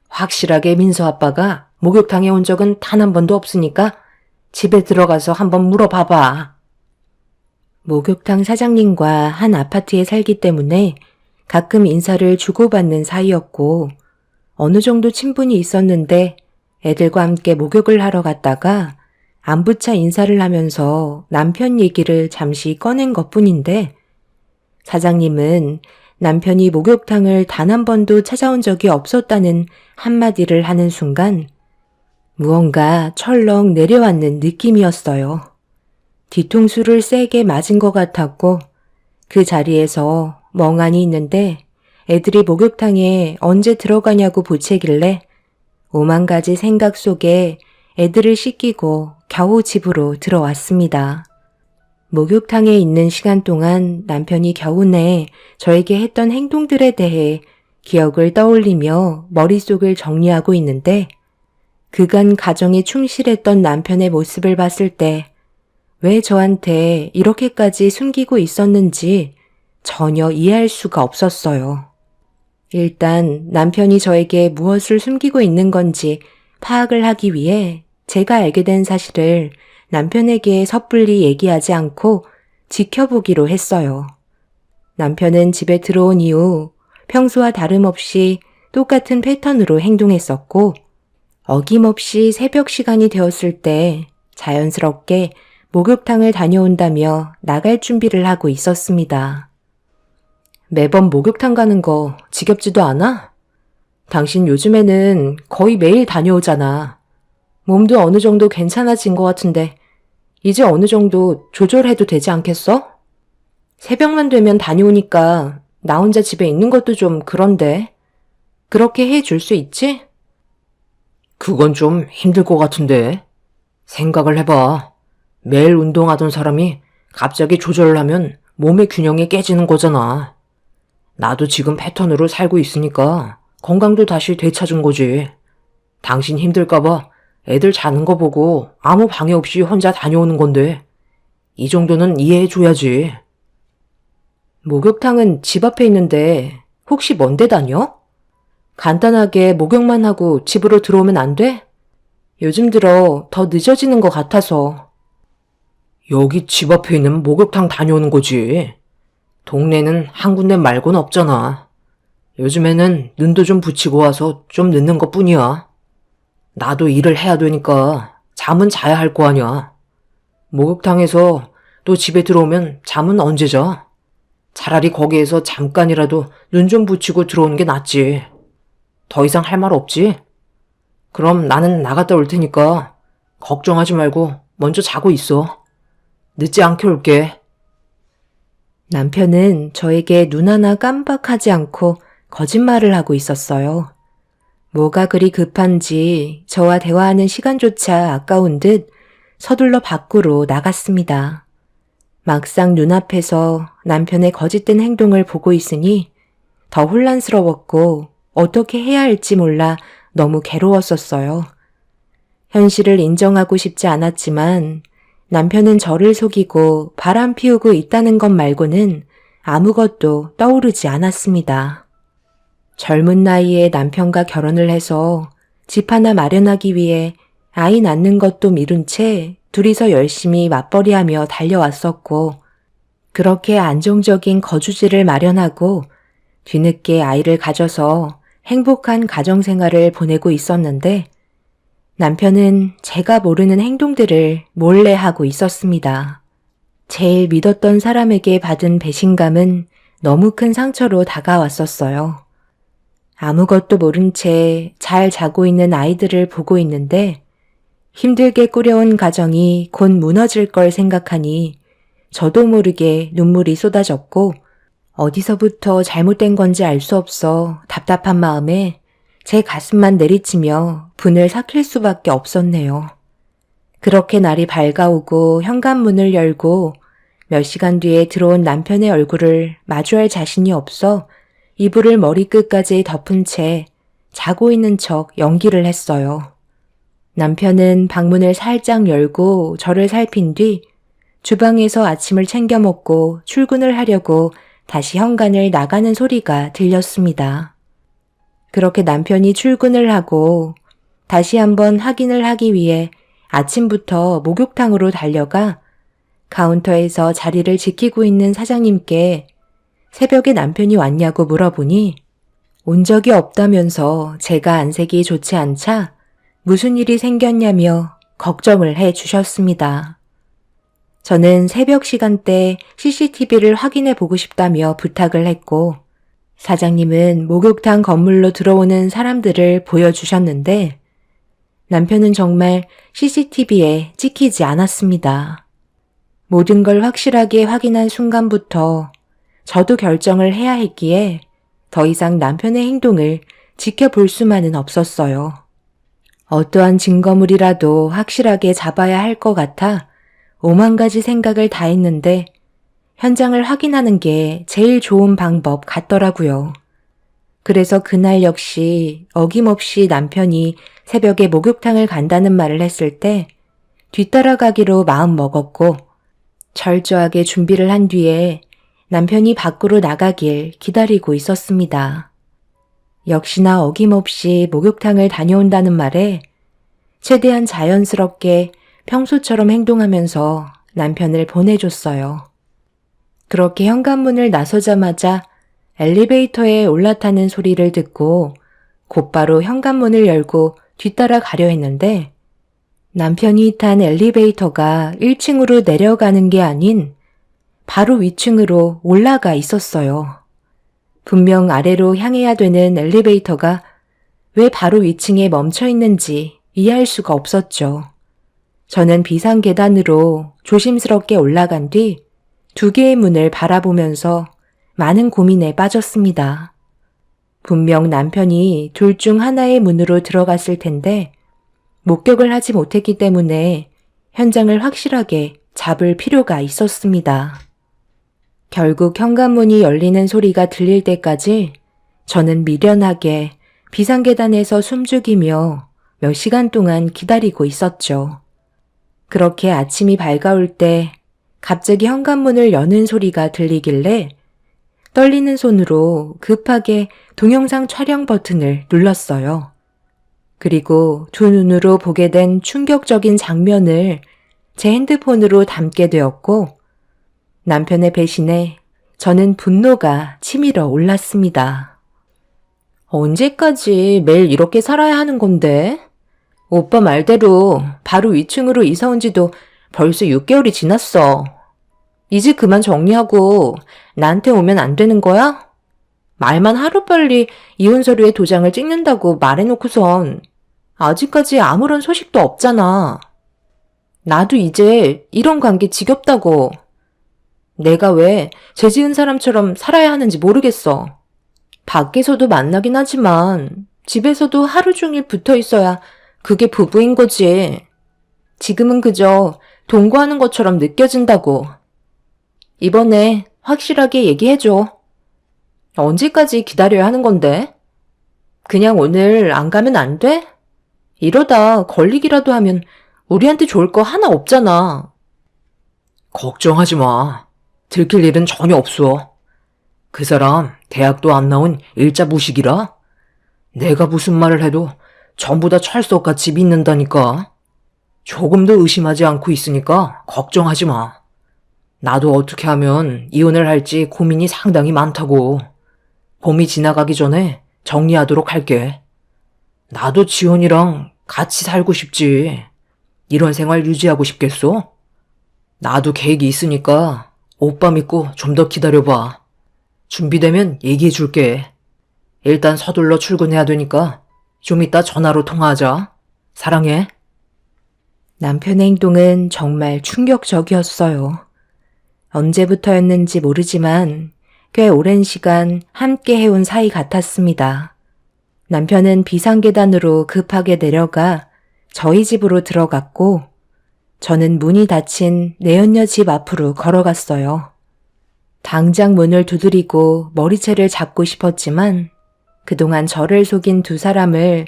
확실하게 민서 아빠가 목욕탕에 온 적은 단 한 번도 없으니까
집에 들어가서 한번 물어봐봐. 목욕탕 사장님과 한 아파트에 살기 때문에 가끔 인사를 주고받는 사이였고 어느 정도 친분이 있었는데 애들과 함께 목욕을 하러 갔다가 안부차 인사를 하면서 남편 얘기를 잠시 꺼낸 것뿐인데 사장님은 남편이 목욕탕을 단 한 번도 찾아온 적이 없었다는 한마디를 하는 순간 무언가 철렁 내려앉는 느낌이었어요. 뒤통수를 세게 맞은 것 같았고 그 자리에서 멍하니 있는데 애들이 목욕탕에 언제 들어가냐고 보채길래 오만 가지 생각 속에 애들을 씻기고 겨우 집으로 들어왔습니다. 목욕탕에 있는 시간 동안 남편이 겨우내 저에게 했던 행동들에 대해 기억을 떠올리며 머릿속을 정리하고 있는데 그간 가정에 충실했던 남편의 모습을 봤을 때 왜 저한테 이렇게까지 숨기고 있었는지 전혀 이해할 수가 없었어요. 일단 남편이 저에게 무엇을 숨기고 있는 건지 파악을 하기 위해 제가 알게 된 사실을 남편에게 섣불리 얘기하지 않고 지켜보기로 했어요. 남편은 집에 들어온 이후 평소와 다름없이 똑같은 패턴으로 행동했었고 어김없이 새벽 시간이 되었을 때 자연스럽게 목욕탕을 다녀온다며 나갈 준비를 하고 있었습니다. 매번 목욕탕 가는 거 지겹지도 않아? 당신 요즘에는 거의 매일 다녀오잖아. 몸도 어느 정도 괜찮아진 것 같은데 이제 어느 정도 조절해도 되지 않겠어? 새벽만 되면 다녀오니까 나 혼자 집에 있는 것도 좀 그런데 그렇게 해줄 수 있지?
그건 좀 힘들 것 같은데. 생각을 해봐. 매일 운동하던 사람이 갑자기 조절을 하면 몸의 균형이 깨지는 거잖아. 나도 지금 패턴으로 살고 있으니까 건강도 다시 되찾은 거지. 당신 힘들까봐 애들 자는 거 보고 아무 방해 없이 혼자 다녀오는 건데 이 정도는 이해해줘야지.
목욕탕은 집 앞에 있는데 혹시 먼데 다녀? 간단하게 목욕만 하고 집으로 들어오면 안 돼? 요즘 들어 더 늦어지는 것 같아서.
여기 집 앞에 있는 목욕탕 다녀오는 거지. 동네는 한 군데 말고는 없잖아. 요즘에는 눈도 좀 붙이고 와서 좀 늦는 것 뿐이야. 나도 일을 해야 되니까 잠은 자야 할 거 아니야. 목욕탕에서 또 집에 들어오면 잠은 언제 자? 차라리 거기에서 잠깐이라도 눈 좀 붙이고 들어오는 게 낫지. 더 이상 할 말 없지? 그럼 나는 나갔다 올 테니까 걱정하지 말고 먼저 자고 있어. 늦지 않게 올게.
남편은 저에게 눈 하나 깜빡하지 않고 거짓말을 하고 있었어요. 뭐가 그리 급한지 저와 대화하는 시간조차 아까운 듯 서둘러 밖으로 나갔습니다. 막상 눈앞에서 남편의 거짓된 행동을 보고 있으니 더 혼란스러웠고 어떻게 해야 할지 몰라 너무 괴로웠었어요. 현실을 인정하고 싶지 않았지만 남편은 저를 속이고 바람 피우고 있다는 것 말고는 아무것도 떠오르지 않았습니다. 젊은 나이에 남편과 결혼을 해서 집 하나 마련하기 위해 아이 낳는 것도 미룬 채 둘이서 열심히 맞벌이하며 달려왔었고 그렇게 안정적인 거주지를 마련하고 뒤늦게 아이를 가져서 행복한 가정생활을 보내고 있었는데 남편은 제가 모르는 행동들을 몰래 하고 있었습니다. 제일 믿었던 사람에게 받은 배신감은 너무 큰 상처로 다가왔었어요. 아무것도 모른 채 잘 자고 있는 아이들을 보고 있는데 힘들게 꾸려온 가정이 곧 무너질 걸 생각하니 저도 모르게 눈물이 쏟아졌고 어디서부터 잘못된 건지 알 수 없어 답답한 마음에 제 가슴만 내리치며 분을 삭힐 수밖에 없었네요. 그렇게 날이 밝아오고 현관문을 열고 몇 시간 뒤에 들어온 남편의 얼굴을 마주할 자신이 없어 이불을 머리끝까지 덮은 채 자고 있는 척 연기를 했어요. 남편은 방문을 살짝 열고 저를 살핀 뒤 주방에서 아침을 챙겨 먹고 출근을 하려고 다시 현관을 나가는 소리가 들렸습니다. 그렇게 남편이 출근을 하고 다시 한번 확인을 하기 위해 아침부터 목욕탕으로 달려가 카운터에서 자리를 지키고 있는 사장님께 새벽에 남편이 왔냐고 물어보니 온 적이 없다면서 제가 안색이 좋지 않자 무슨 일이 생겼냐며 걱정을 해 주셨습니다. 저는 새벽 시간대 CCTV를 확인해 보고 싶다며 부탁을 했고 사장님은 목욕탕 건물로 들어오는 사람들을 보여주셨는데 남편은 정말 CCTV에 찍히지 않았습니다. 모든 걸 확실하게 확인한 순간부터 저도 결정을 해야 했기에 더 이상 남편의 행동을 지켜볼 수만은 없었어요. 어떠한 증거물이라도 확실하게 잡아야 할 것 같아 5만 가지 생각을 다 했는데 현장을 확인하는 게 제일 좋은 방법 같더라고요. 그래서 그날 역시 어김없이 남편이 새벽에 목욕탕을 간다는 말을 했을 때 뒤따라가기로 마음 먹었고 철저하게 준비를 한 뒤에 남편이 밖으로 나가길 기다리고 있었습니다. 역시나 어김없이 목욕탕을 다녀온다는 말에 최대한 자연스럽게 평소처럼 행동하면서 남편을 보내줬어요. 그렇게 현관문을 나서자마자 엘리베이터에 올라타는 소리를 듣고 곧바로 현관문을 열고 뒤따라 가려 했는데 남편이 탄 엘리베이터가 1층으로 내려가는 게 아닌 바로 위층으로 올라가 있었어요. 분명 아래로 향해야 되는 엘리베이터가 왜 바로 위층에 멈춰 있는지 이해할 수가 없었죠. 저는 비상 계단으로 조심스럽게 올라간 뒤 2개의 문을 바라보면서 많은 고민에 빠졌습니다. 분명 남편이 둘 중 하나의 문으로 들어갔을 텐데 목격을 하지 못했기 때문에 현장을 확실하게 잡을 필요가 있었습니다. 결국 현관문이 열리는 소리가 들릴 때까지 저는 미련하게 비상계단에서 숨죽이며 몇 시간 동안 기다리고 있었죠. 그렇게 아침이 밝아올 때 갑자기 현관문을 여는 소리가 들리길래 떨리는 손으로 급하게 동영상 촬영 버튼을 눌렀어요. 그리고 두 눈으로 보게 된 충격적인 장면을 제 핸드폰으로 담게 되었고 남편의 배신에 저는 분노가 치밀어 올랐습니다. 언제까지 매일 이렇게 살아야 하는 건데? 오빠 말대로 바로 위층으로 이사 온 지도 벌써 6개월이 지났어. 이제 그만 정리하고 나한테 오면 안 되는 거야? 말만 하루빨리 이혼 서류에 도장을 찍는다고 말해놓고선 아직까지 아무런 소식도 없잖아. 나도 이제 이런 관계 지겹다고. 내가 왜 죄 지은 사람처럼 살아야 하는지 모르겠어. 밖에서도 만나긴 하지만 집에서도 하루 종일 붙어 있어야 그게 부부인 거지. 지금은 그저 동거하는 것처럼 느껴진다고. 이번에 확실하게 얘기해줘. 언제까지 기다려야 하는 건데? 그냥 오늘 안 가면 안 돼? 이러다 걸리기라도 하면 우리한테 좋을 거 하나 없잖아.
걱정하지 마. 들킬 일은 전혀 없어. 그 사람 대학도 안 나온 일자 무식이라 내가 무슨 말을 해도 전부 다 철석같이 믿는다니까. 조금도 의심하지 않고 있으니까 걱정하지 마. 나도 어떻게 하면 이혼을 할지 고민이 상당히 많다고. 봄이 지나가기 전에 정리하도록 할게. 나도 지원이랑 같이 살고 싶지. 이런 생활 유지하고 싶겠어? 나도 계획이 있으니까 오빠 믿고 좀 더 기다려봐. 준비되면 얘기해줄게. 일단 서둘러 출근해야 되니까 좀 이따 전화로 통화하자. 사랑해.
남편의 행동은 정말 충격적이었어요. 언제부터였는지 모르지만 꽤 오랜 시간 함께 해온 사이 같았습니다. 남편은 비상계단으로 급하게 내려가 저희 집으로 들어갔고 저는 문이 닫힌 내연녀 집 앞으로 걸어갔어요. 당장 문을 두드리고 머리채를 잡고 싶었지만 그동안 저를 속인 두 사람을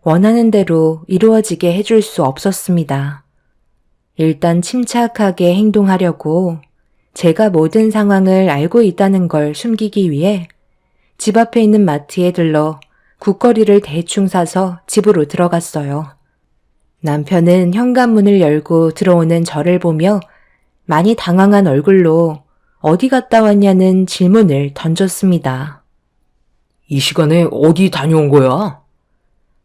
원하는 대로 이루어지게 해줄 수 없었습니다. 일단 침착하게 행동하려고 제가 모든 상황을 알고 있다는 걸 숨기기 위해 집 앞에 있는 마트에 들러 국거리를 대충 사서 집으로 들어갔어요. 남편은 현관문을 열고 들어오는 저를 보며 많이 당황한 얼굴로 어디 갔다 왔냐는 질문을 던졌습니다.
이 시간에 어디 다녀온 거야?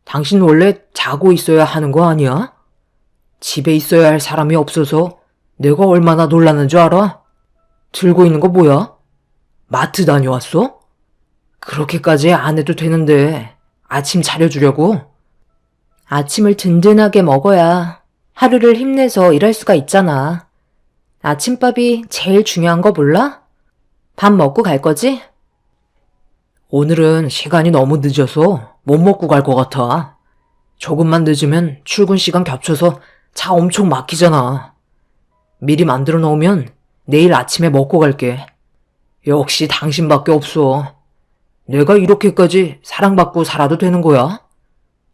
당신 원래 자고 있어야 하는 거 아니야? 집에 있어야 할 사람이 없어서 내가 얼마나 놀라는 줄 알아? 들고 있는 거 뭐야? 마트 다녀왔어? 그렇게까지 안 해도 되는데 아침 차려주려고?
아침을 든든하게 먹어야 하루를 힘내서 일할 수가 있잖아. 아침밥이 제일 중요한 거 몰라? 밥 먹고 갈 거지?
오늘은 시간이 너무 늦어서 못 먹고 갈 것 같아. 조금만 늦으면 출근 시간 겹쳐서 차 엄청 막히잖아. 미리 만들어 놓으면 내일 아침에 먹고 갈게. 역시 당신밖에 없어. 내가 이렇게까지 사랑받고 살아도 되는 거야?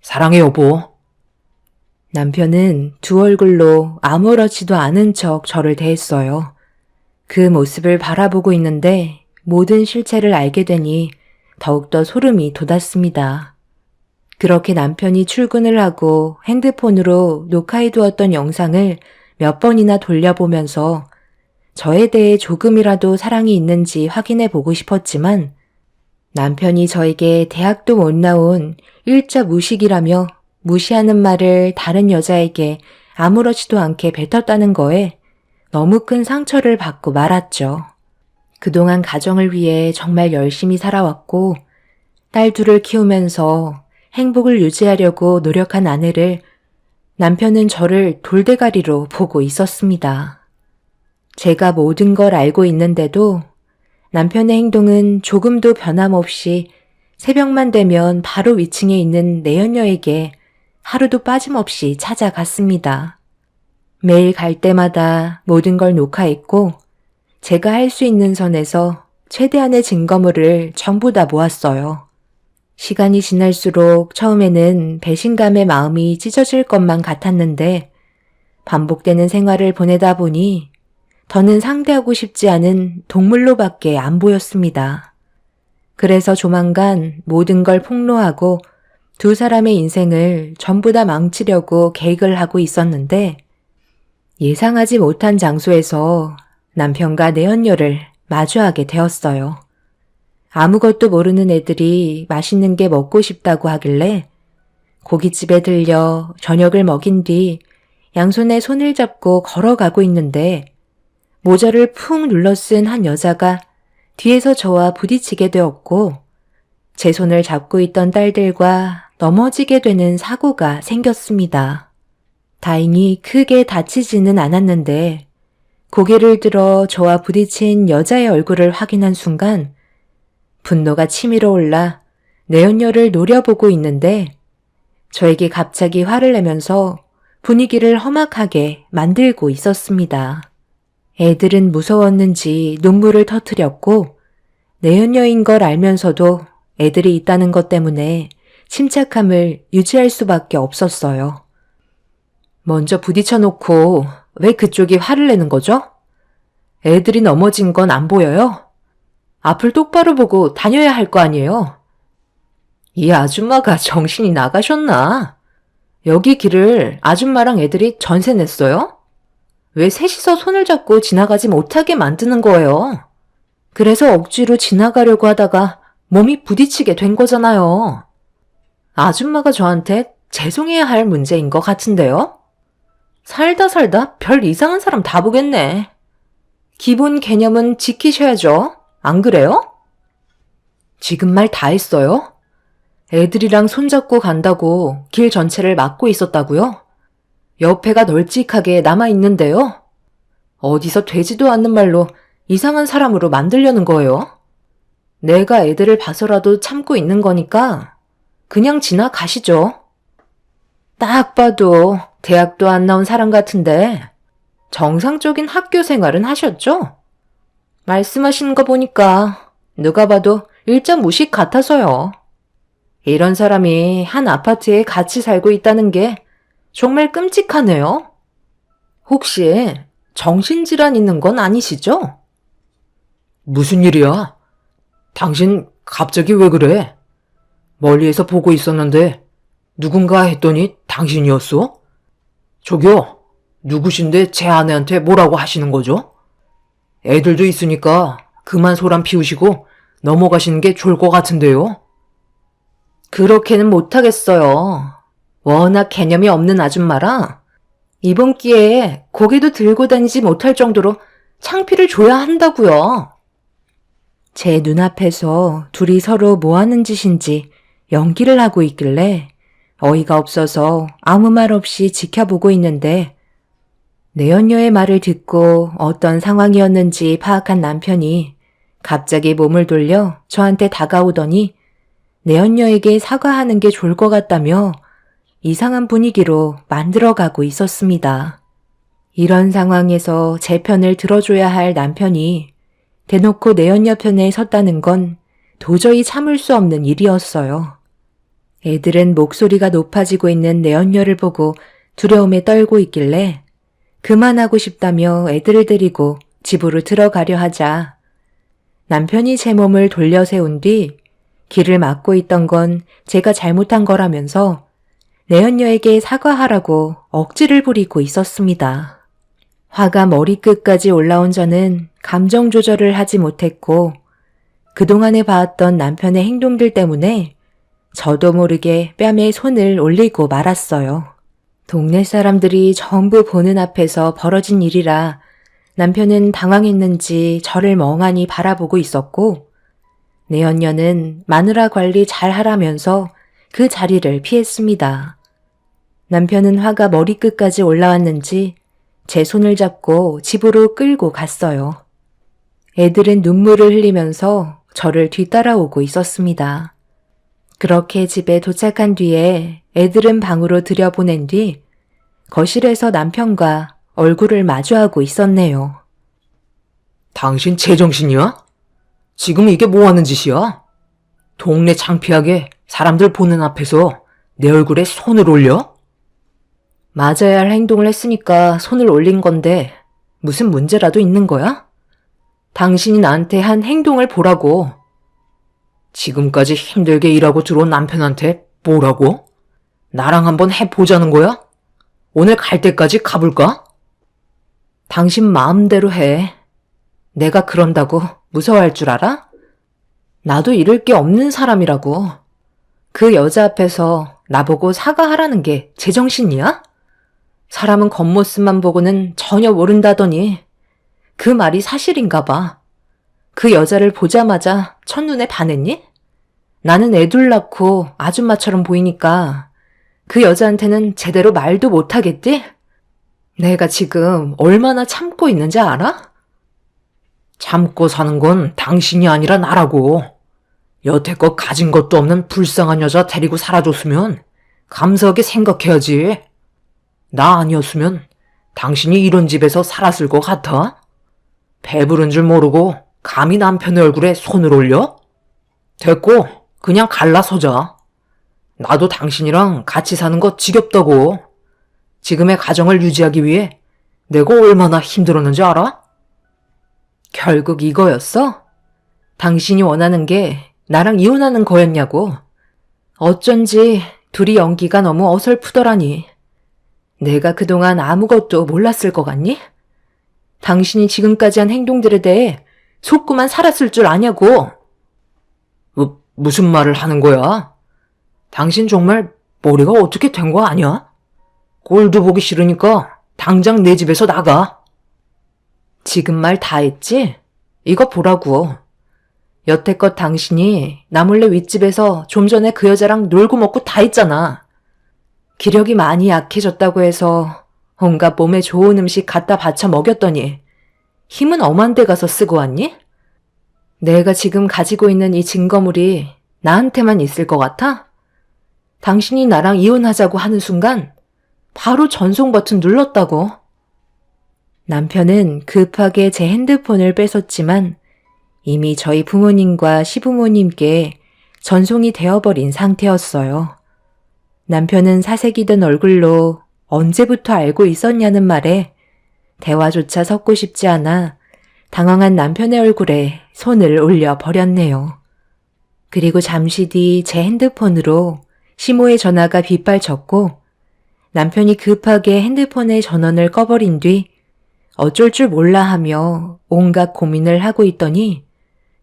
사랑해, 여보.
남편은 두 얼굴로 아무렇지도 않은 척 저를 대했어요. 그 모습을 바라보고 있는데 모든 실체를 알게 되니 더욱더 소름이 돋았습니다. 그렇게 남편이 출근을 하고 핸드폰으로 녹화해두었던 영상을 몇 번이나 돌려보면서 저에 대해 조금이라도 사랑이 있는지 확인해 보고 싶었지만 남편이 저에게 대학도 못 나온 일자 무식이라며 무시하는 말을 다른 여자에게 아무렇지도 않게 뱉었다는 거에 너무 큰 상처를 받고 말았죠. 그동안 가정을 위해 정말 열심히 살아왔고 딸 둘을 키우면서 행복을 유지하려고 노력한 아내를 남편은 저를 돌대가리로 보고 있었습니다. 제가 모든 걸 알고 있는데도 남편의 행동은 조금도 변함없이 새벽만 되면 바로 위층에 있는 내연녀에게 하루도 빠짐없이 찾아갔습니다. 매일 갈 때마다 모든 걸 녹화했고 제가 할 수 있는 선에서 최대한의 증거물을 전부 다 모았어요. 시간이 지날수록 처음에는 배신감의 마음이 찢어질 것만 같았는데 반복되는 생활을 보내다 보니 더는 상대하고 싶지 않은 동물로밖에 안 보였습니다. 그래서 조만간 모든 걸 폭로하고 두 사람의 인생을 전부 다 망치려고 계획을 하고 있었는데 예상하지 못한 장소에서 남편과 내연녀를 마주하게 되었어요. 아무것도 모르는 애들이 맛있는 게 먹고 싶다고 하길래 고깃집에 들려 저녁을 먹인 뒤 양손에 손을 잡고 걸어가고 있는데 모자를 푹 눌러 쓴 한 여자가 뒤에서 저와 부딪히게 되었고 제 손을 잡고 있던 딸들과 넘어지게 되는 사고가 생겼습니다. 다행히 크게 다치지는 않았는데 고개를 들어 저와 부딪힌 여자의 얼굴을 확인한 순간 분노가 치밀어 올라 내연녀를 노려보고 있는데 저에게 갑자기 화를 내면서 분위기를 험악하게 만들고 있었습니다. 애들은 무서웠는지 눈물을 터뜨렸고 내연녀인 걸 알면서도 애들이 있다는 것 때문에 침착함을 유지할 수밖에 없었어요. 먼저 부딪혀놓고 왜 그쪽이 화를 내는 거죠? 애들이 넘어진 건 안 보여요? 앞을 똑바로 보고 다녀야 할 거 아니에요? 이 아줌마가 정신이 나가셨나? 여기 길을 아줌마랑 애들이 전세 냈어요? 왜 셋이서 손을 잡고 지나가지 못하게 만드는 거예요? 그래서 억지로 지나가려고 하다가 몸이 부딪히게 된 거잖아요. 아줌마가 저한테 죄송해야 할 문제인 것 같은데요? 살다 살다 별 이상한 사람 다 보겠네. 기본 개념은 지키셔야죠. 안 그래요? 지금 말 다 했어요? 애들이랑 손잡고 간다고 길 전체를 막고 있었다고요? 옆에가 널찍하게 남아있는데요? 어디서 되지도 않는 말로 이상한 사람으로 만들려는 거예요? 내가 애들을 봐서라도 참고 있는 거니까 그냥 지나가시죠. 딱 봐도 대학도 안 나온 사람 같은데 정상적인 학교 생활은 하셨죠? 말씀하시는 거 보니까 누가 봐도 일자 무식 같아서요. 이런 사람이 한 아파트에 같이 살고 있다는 게 정말 끔찍하네요. 혹시 정신질환 있는 건 아니시죠? 무슨 일이야? 당신 갑자기 왜 그래? 멀리에서 보고 있었는데 누군가 했더니 당신이었어?
저기요, 누구신데 제 아내한테 뭐라고 하시는 거죠? 애들도 있으니까 그만 소란 피우시고 넘어가시는 게 좋을 것 같은데요.
그렇게는 못하겠어요. 워낙 개념이 없는 아줌마라 이번 기회에 고개도 들고 다니지 못할 정도로 창피를 줘야 한다고요. 제 눈앞에서 둘이 서로 뭐 하는 짓인지 연기를 하고 있길래 어이가 없어서 아무 말 없이 지켜보고 있는데 내연녀의 말을 듣고 어떤 상황이었는지 파악한 남편이 갑자기 몸을 돌려 저한테 다가오더니 내연녀에게 사과하는 게 좋을 것 같다며 이상한 분위기로 만들어가고 있었습니다. 이런 상황에서 제 편을 들어줘야 할 남편이 대놓고 내연녀 편에 섰다는 건 도저히 참을 수 없는 일이었어요. 애들은 목소리가 높아지고 있는 내연녀를 보고 두려움에 떨고 있길래 그만하고 싶다며 애들을 데리고 집으로 들어가려 하자 남편이 제 몸을 돌려 세운 뒤 길을 막고 있던 건 제가 잘못한 거라면서 내연녀에게 사과하라고 억지를 부리고 있었습니다. 화가 머리끝까지 올라온 저는 감정 조절을 하지 못했고 그동안에 봐왔던 남편의 행동들 때문에 저도 모르게 뺨에 손을 올리고 말았어요. 동네 사람들이 전부 보는 앞에서 벌어진 일이라 남편은 당황했는지 저를 멍하니 바라보고 있었고 내연녀는 마누라 관리 잘 하라면서 그 자리를 피했습니다. 남편은 화가 머리끝까지 올라왔는지 제 손을 잡고 집으로 끌고 갔어요. 애들은 눈물을 흘리면서 저를 뒤따라오고 있었습니다. 그렇게 집에 도착한 뒤에 애들은 방으로 들여보낸 뒤 거실에서 남편과 얼굴을 마주하고 있었네요.
당신 제정신이야? 지금 이게 뭐 하는 짓이야? 동네 창피하게 사람들 보는 앞에서 내 얼굴에 손을 올려?
맞아야 할 행동을 했으니까 손을 올린 건데 무슨 문제라도 있는 거야? 당신이 나한테 한 행동을 보라고.
지금까지 힘들게 일하고 들어온 남편한테 뭐라고? 나랑 한번 해보자는 거야? 오늘 갈 때까지 가볼까?
당신 마음대로 해. 내가 그런다고 무서워할 줄 알아? 나도 잃을 게 없는 사람이라고. 그 여자 앞에서 나보고 사과하라는 게 제정신이야? 사람은 겉모습만 보고는 전혀 모른다더니 그 말이 사실인가 봐. 그 여자를 보자마자 첫눈에 반했니? 나는 애 둘 낳고 아줌마처럼 보이니까 그 여자한테는 제대로 말도 못하겠지? 내가 지금 얼마나 참고 있는지 알아?
참고 사는 건 당신이 아니라 나라고. 여태껏 가진 것도 없는 불쌍한 여자 데리고 살아줬으면 감사하게 생각해야지. 나 아니었으면 당신이 이런 집에서 살았을 것 같아? 배부른 줄 모르고 감히 남편의 얼굴에 손을 올려? 됐고, 그냥 갈라서자. 나도 당신이랑 같이 사는 거 지겹다고. 지금의 가정을 유지하기 위해 내가 얼마나 힘들었는지 알아?
결국 이거였어? 당신이 원하는 게 나랑 이혼하는 거였냐고. 어쩐지 둘이 연기가 너무 어설프더라니. 내가 그동안 아무것도 몰랐을 것 같니? 당신이 지금까지 한 행동들에 대해 속고만 살았을 줄 아냐고.
무슨 말을 하는 거야? 당신 정말 머리가 어떻게 된 거 아니야? 꼴도 보기 싫으니까 당장 내 집에서 나가.
지금 말 다 했지? 이거 보라고. 여태껏 당신이 나 몰래 윗집에서 좀 전에 그 여자랑 놀고 먹고 다 했잖아. 기력이 많이 약해졌다고 해서 온갖 몸에 좋은 음식 갖다 바쳐 먹였더니 힘은 엄한 데 가서 쓰고 왔니? 내가 지금 가지고 있는 이 증거물이 나한테만 있을 것 같아? 당신이 나랑 이혼하자고 하는 순간 바로 전송 버튼 눌렀다고. 남편은 급하게 제 핸드폰을 뺏었지만 이미 저희 부모님과 시부모님께 전송이 되어버린 상태였어요. 남편은 사색이던 얼굴로 언제부터 알고 있었냐는 말에 대화조차 섞고 싶지 않아 당황한 남편의 얼굴에 손을 올려 버렸네요. 그리고 잠시 뒤 제 핸드폰으로 시모의 전화가 빗발쳤고 남편이 급하게 핸드폰의 전원을 꺼버린 뒤 어쩔 줄 몰라 하며 온갖 고민을 하고 있더니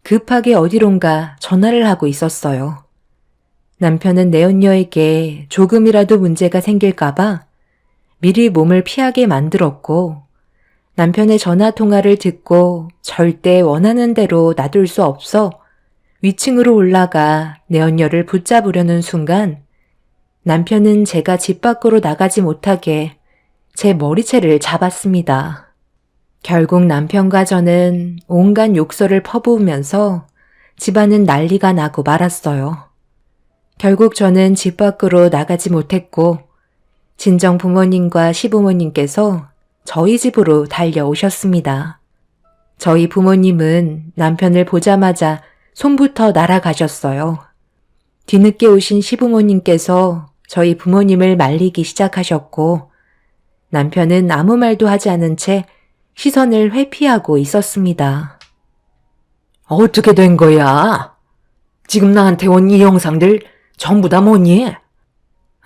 급하게 어디론가 전화를 하고 있었어요. 남편은 내연녀에게 조금이라도 문제가 생길까봐 미리 몸을 피하게 만들었고, 남편의 전화 통화를 듣고 절대 원하는 대로 놔둘 수 없어 위층으로 올라가 내연녀를 붙잡으려는 순간 남편은 제가 집 밖으로 나가지 못하게 제 머리채를 잡았습니다. 결국 남편과 저는 온갖 욕설을 퍼부으면서 집안은 난리가 나고 말았어요. 결국 저는 집 밖으로 나가지 못했고 친정 부모님과 시부모님께서 저희 집으로 달려오셨습니다. 저희 부모님은 남편을 보자마자 손부터 날아가셨어요. 뒤늦게 오신 시부모님께서 저희 부모님을 말리기 시작하셨고 남편은 아무 말도 하지 않은 채 시선을 회피하고 있었습니다.
어떻게 된 거야? 지금 나한테 온 이 영상들 전부 다 뭐니?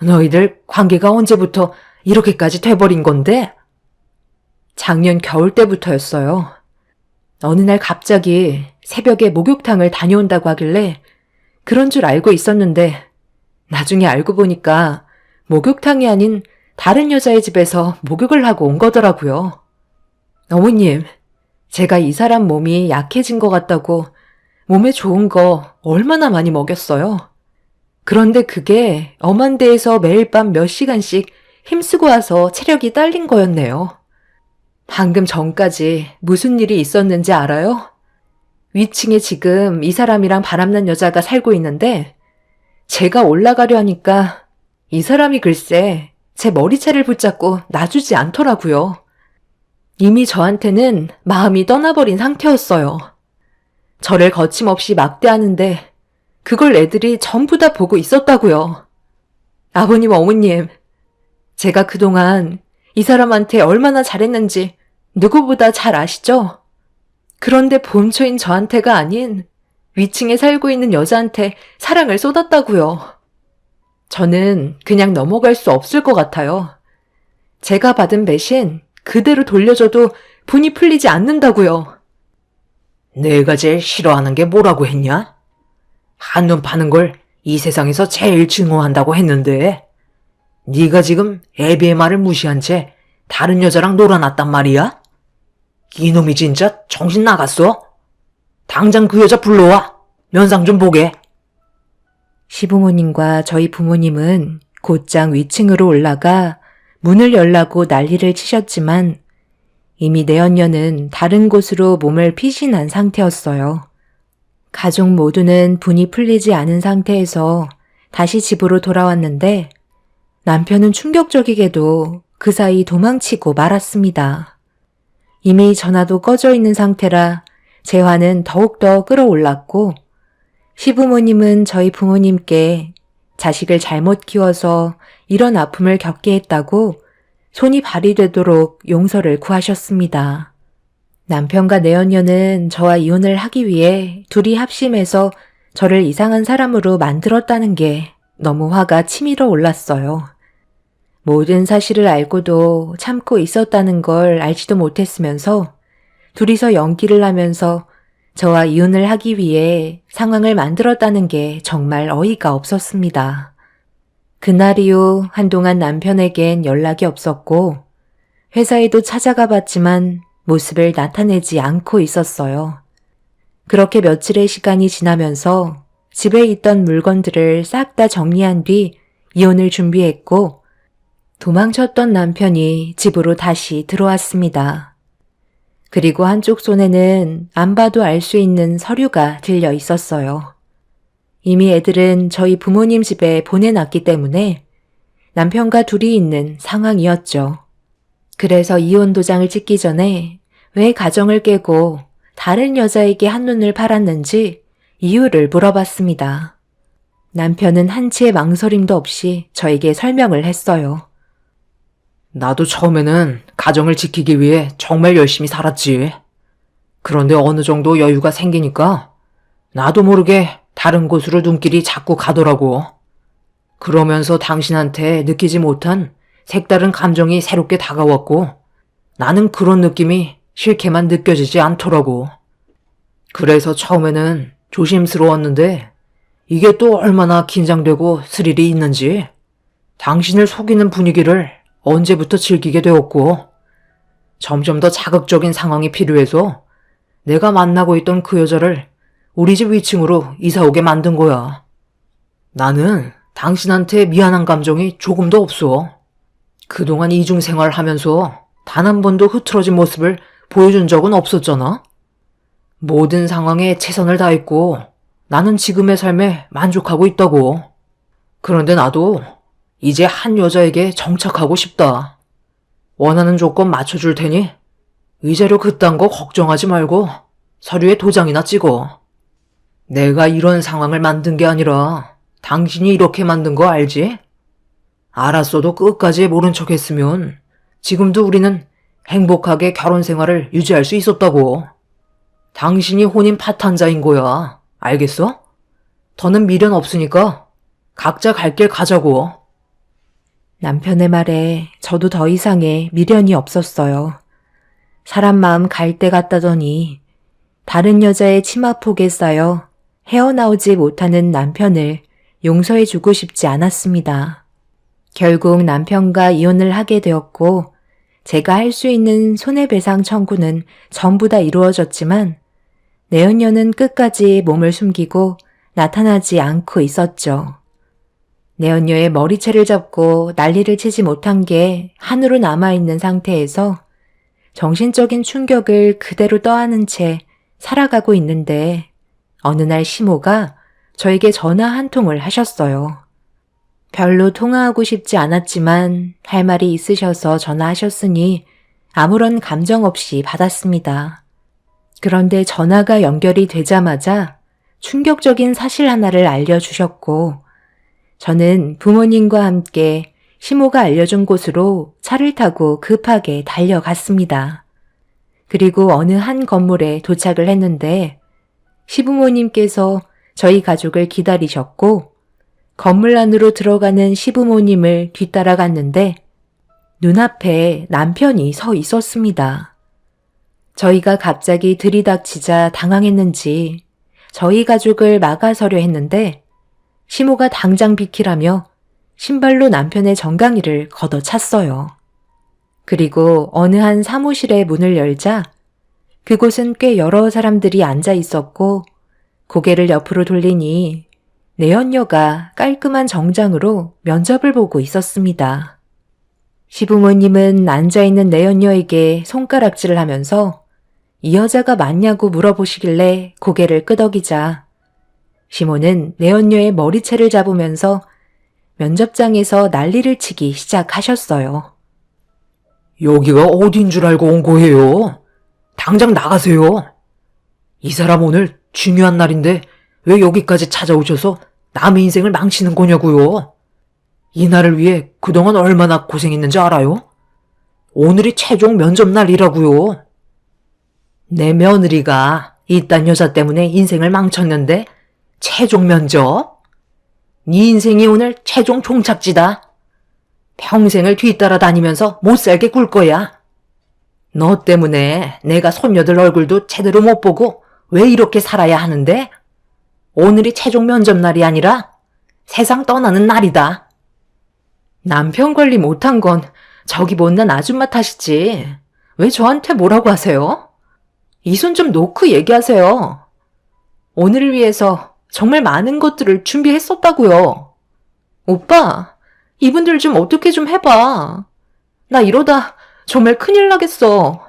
너희들 관계가 언제부터 이렇게까지 돼버린 건데?
작년 겨울 때부터였어요. 어느 날 갑자기 새벽에 목욕탕을 다녀온다고 하길래 그런 줄 알고 있었는데 나중에 알고 보니까 목욕탕이 아닌 다른 여자의 집에서 목욕을 하고 온 거더라고요. 어머님, 제가 이 사람 몸이 약해진 것 같다고 몸에 좋은 거 얼마나 많이 먹였어요. 그런데 그게 엄한 데에서 매일 밤 몇 시간씩 힘쓰고 와서 체력이 딸린 거였네요. 방금 전까지 무슨 일이 있었는지 알아요? 위층에 지금 이 사람이랑 바람난 여자가 살고 있는데 제가 올라가려 하니까 이 사람이 글쎄 제 머리채를 붙잡고 놔주지 않더라고요. 이미 저한테는 마음이 떠나버린 상태였어요. 저를 거침없이 막대하는데 그걸 애들이 전부 다 보고 있었다고요. 아버님, 어머님, 제가 그동안 이 사람한테 얼마나 잘했는지 누구보다 잘 아시죠? 그런데 본초인 저한테가 아닌 위층에 살고 있는 여자한테 사랑을 쏟았다고요. 저는 그냥 넘어갈 수 없을 것 같아요. 제가 받은 배신 그대로 돌려줘도 분이 풀리지 않는다고요.
내가 제일 싫어하는 게 뭐라고 했냐? 한눈 파는 걸 이 세상에서 제일 증오한다고 했는데 네가 지금 애비의 말을 무시한 채 다른 여자랑 놀아놨단 말이야? 이놈이 진짜 정신 나갔어? 당장 그 여자 불러와. 면상 좀 보게.
시부모님과 저희 부모님은 곧장 위층으로 올라가 문을 열라고 난리를 치셨지만 이미 내연녀는 다른 곳으로 몸을 피신한 상태였어요. 가족 모두는 분이 풀리지 않은 상태에서 다시 집으로 돌아왔는데 남편은 충격적이게도 그 사이 도망치고 말았습니다. 이미 전화도 꺼져 있는 상태라 제 화는 더욱더 끌어올랐고 시부모님은 저희 부모님께 자식을 잘못 키워서 이런 아픔을 겪게 했다고 손이 발이 되도록 용서를 구하셨습니다. 남편과 내연녀는 저와 이혼을 하기 위해 둘이 합심해서 저를 이상한 사람으로 만들었다는 게 너무 화가 치밀어 올랐어요. 모든 사실을 알고도 참고 있었다는 걸 알지도 못했으면서 둘이서 연기를 하면서 저와 이혼을 하기 위해 상황을 만들었다는 게 정말 어이가 없었습니다. 그날 이후 한동안 남편에겐 연락이 없었고 회사에도 찾아가 봤지만 모습을 나타내지 않고 있었어요. 그렇게 며칠의 시간이 지나면서 집에 있던 물건들을 싹 다 정리한 뒤 이혼을 준비했고 도망쳤던 남편이 집으로 다시 들어왔습니다. 그리고 한쪽 손에는 안 봐도 알 수 있는 서류가 들려 있었어요. 이미 애들은 저희 부모님 집에 보내놨기 때문에 남편과 둘이 있는 상황이었죠. 그래서 이혼 도장을 찍기 전에 왜 가정을 깨고 다른 여자에게 한눈을 팔았는지 이유를 물어봤습니다. 남편은 한치의 망설임도 없이 저에게 설명을 했어요.
나도 처음에는 가정을 지키기 위해 정말 열심히 살았지. 그런데 어느 정도 여유가 생기니까 나도 모르게 다른 곳으로 눈길이 자꾸 가더라고. 그러면서 당신한테 느끼지 못한 색다른 감정이 새롭게 다가왔고 나는 그런 느낌이 싫게만 느껴지지 않더라고. 그래서 처음에는 조심스러웠는데 이게 또 얼마나 긴장되고 스릴이 있는지 당신을 속이는 분위기를 언제부터 즐기게 되었고 점점 더 자극적인 상황이 필요해서 내가 만나고 있던 그 여자를 우리 집 위층으로 이사오게 만든 거야. 나는 당신한테 미안한 감정이 조금도 없어. 그동안 이중생활 하면서 단 한 번도 흐트러진 모습을 보여준 적은 없었잖아. 모든 상황에 최선을 다했고 나는 지금의 삶에 만족하고 있다고. 그런데 나도 이제 한 여자에게 정착하고 싶다. 원하는 조건 맞춰줄 테니 위자료 그딴 거 걱정하지 말고 서류에 도장이나 찍어. 내가 이런 상황을 만든 게 아니라 당신이 이렇게 만든 거 알지? 알았어도 끝까지 모른 척 했으면 지금도 우리는 행복하게 결혼 생활을 유지할 수 있었다고. 당신이 혼인 파탄자인 거야. 알겠어? 더는 미련 없으니까 각자 갈 길 가자고.
남편의 말에 저도 더 이상의 미련이 없었어요. 사람 마음 갈 때 같다더니 다른 여자의 치마폭에 쌓여 헤어나오지 못하는 남편을 용서해주고 싶지 않았습니다. 결국 남편과 이혼을 하게 되었고 제가 할 수 있는 손해배상 청구는 전부 다 이루어졌지만 내연녀는 끝까지 몸을 숨기고 나타나지 않고 있었죠. 내연녀의 머리채를 잡고 난리를 치지 못한 게 한으로 남아있는 상태에서 정신적인 충격을 그대로 떠안은 채 살아가고 있는데 어느 날 시모가 저에게 전화 한 통을 하셨어요. 별로 통화하고 싶지 않았지만 할 말이 있으셔서 전화하셨으니 아무런 감정 없이 받았습니다. 그런데 전화가 연결이 되자마자 충격적인 사실 하나를 알려주셨고 저는 부모님과 함께 시모가 알려준 곳으로 차를 타고 급하게 달려갔습니다. 그리고 어느 한 건물에 도착을 했는데 시부모님께서 저희 가족을 기다리셨고 건물 안으로 들어가는 시부모님을 뒤따라갔는데 눈앞에 남편이 서 있었습니다. 저희가 갑자기 들이닥치자 당황했는지 저희 가족을 막아서려 했는데 시모가 당장 비키라며 신발로 남편의 정강이를 걷어찼어요. 그리고 어느 한 사무실의 문을 열자 그곳은 꽤 여러 사람들이 앉아 있었고 고개를 옆으로 돌리니 내연녀가 깔끔한 정장으로 면접을 보고 있었습니다. 시부모님은 앉아있는 내연녀에게 손가락질을 하면서 이 여자가 맞냐고 물어보시길래 고개를 끄덕이자 시모는 내연녀의 머리채를 잡으면서 면접장에서 난리를 치기 시작하셨어요.
여기가 어딘 줄 알고 온 거예요? 당장 나가세요. 이 사람 오늘 중요한 날인데 왜 여기까지 찾아오셔서 남의 인생을 망치는 거냐고요. 이 날을 위해 그동안 얼마나 고생했는지 알아요? 오늘이 최종 면접 날이라고요. 내 며느리가 이딴 여자 때문에 인생을 망쳤는데 최종 면접? 네 인생이 오늘 최종 종착지다. 평생을 뒤따라 다니면서 못 살게 굴 거야. 너 때문에 내가 손녀들 얼굴도 제대로 못 보고 왜 이렇게 살아야 하는데? 오늘이 최종 면접 날이 아니라 세상 떠나는 날이다. 남편 관리 못한 건 저기 못난 아줌마 탓이지. 왜 저한테 뭐라고 하세요? 이 손 좀 놓고 얘기하세요. 오늘을 위해서 정말 많은 것들을 준비했었다고요. 오빠, 이분들 좀 어떻게 좀 해봐. 나 이러다 정말 큰일 나겠어.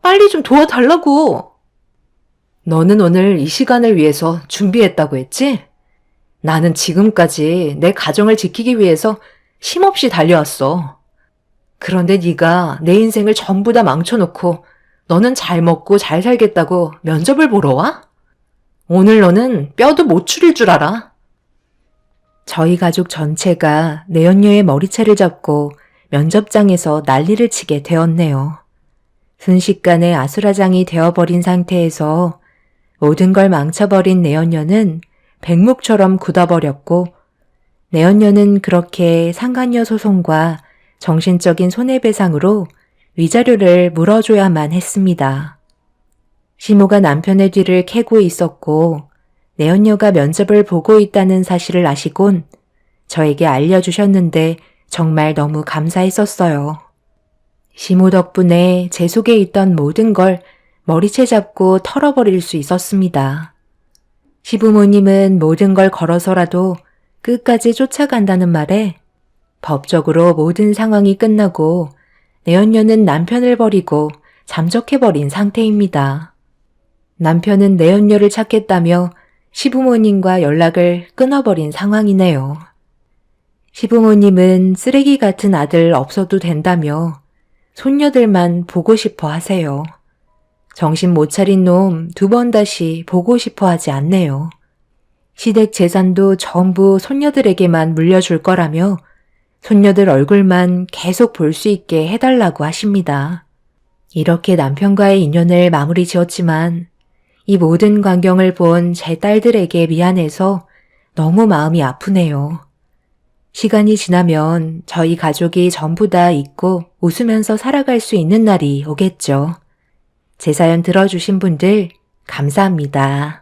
빨리 좀 도와달라고. 너는 오늘 이 시간을 위해서 준비했다고 했지? 나는 지금까지 내 가정을 지키기 위해서 쉼없이 달려왔어. 그런데 네가 내 인생을 전부 다 망쳐놓고 너는 잘 먹고 잘 살겠다고 면접을 보러 와? 오늘 너는 뼈도 못 추릴 줄 알아. 저희 가족 전체가 내연녀의 머리채를 잡고 면접장에서 난리를 치게 되었네요. 순식간에 아수라장이 되어버린 상태에서 모든 걸 망쳐버린 내연녀는 백목처럼 굳어버렸고 내연녀는 그렇게 상간녀 소송과
정신적인 손해배상으로 위자료를 물어줘야만 했습니다. 시모가 남편의 뒤를 캐고 있었고 내연녀가 면접을 보고 있다는 사실을 아시곤 저에게 알려주셨는데 정말 너무 감사했었어요. 시모 덕분에 제 속에 있던 모든 걸 머리채 잡고 털어버릴 수 있었습니다. 시부모님은 모든 걸 걸어서라도 끝까지 쫓아간다는 말에 법적으로 모든 상황이 끝나고 내연녀는 남편을 버리고 잠적해버린 상태입니다. 남편은 내연녀를 찾겠다며 시부모님과 연락을 끊어버린 상황이네요. 시부모님은 쓰레기 같은 아들 없어도 된다며 손녀들만 보고 싶어 하세요. 정신 못 차린 놈 2번 다시 보고 싶어 하지 않네요. 시댁 재산도 전부 손녀들에게만 물려줄 거라며 손녀들 얼굴만 계속 볼 수 있게 해달라고 하십니다. 이렇게 남편과의 인연을 마무리 지었지만 이 모든 광경을 본 제 딸들에게 미안해서 너무 마음이 아프네요. 시간이 지나면 저희 가족이 전부 다 잊고 웃으면서 살아갈 수 있는 날이 오겠죠. 제 사연 들어주신 분들 감사합니다.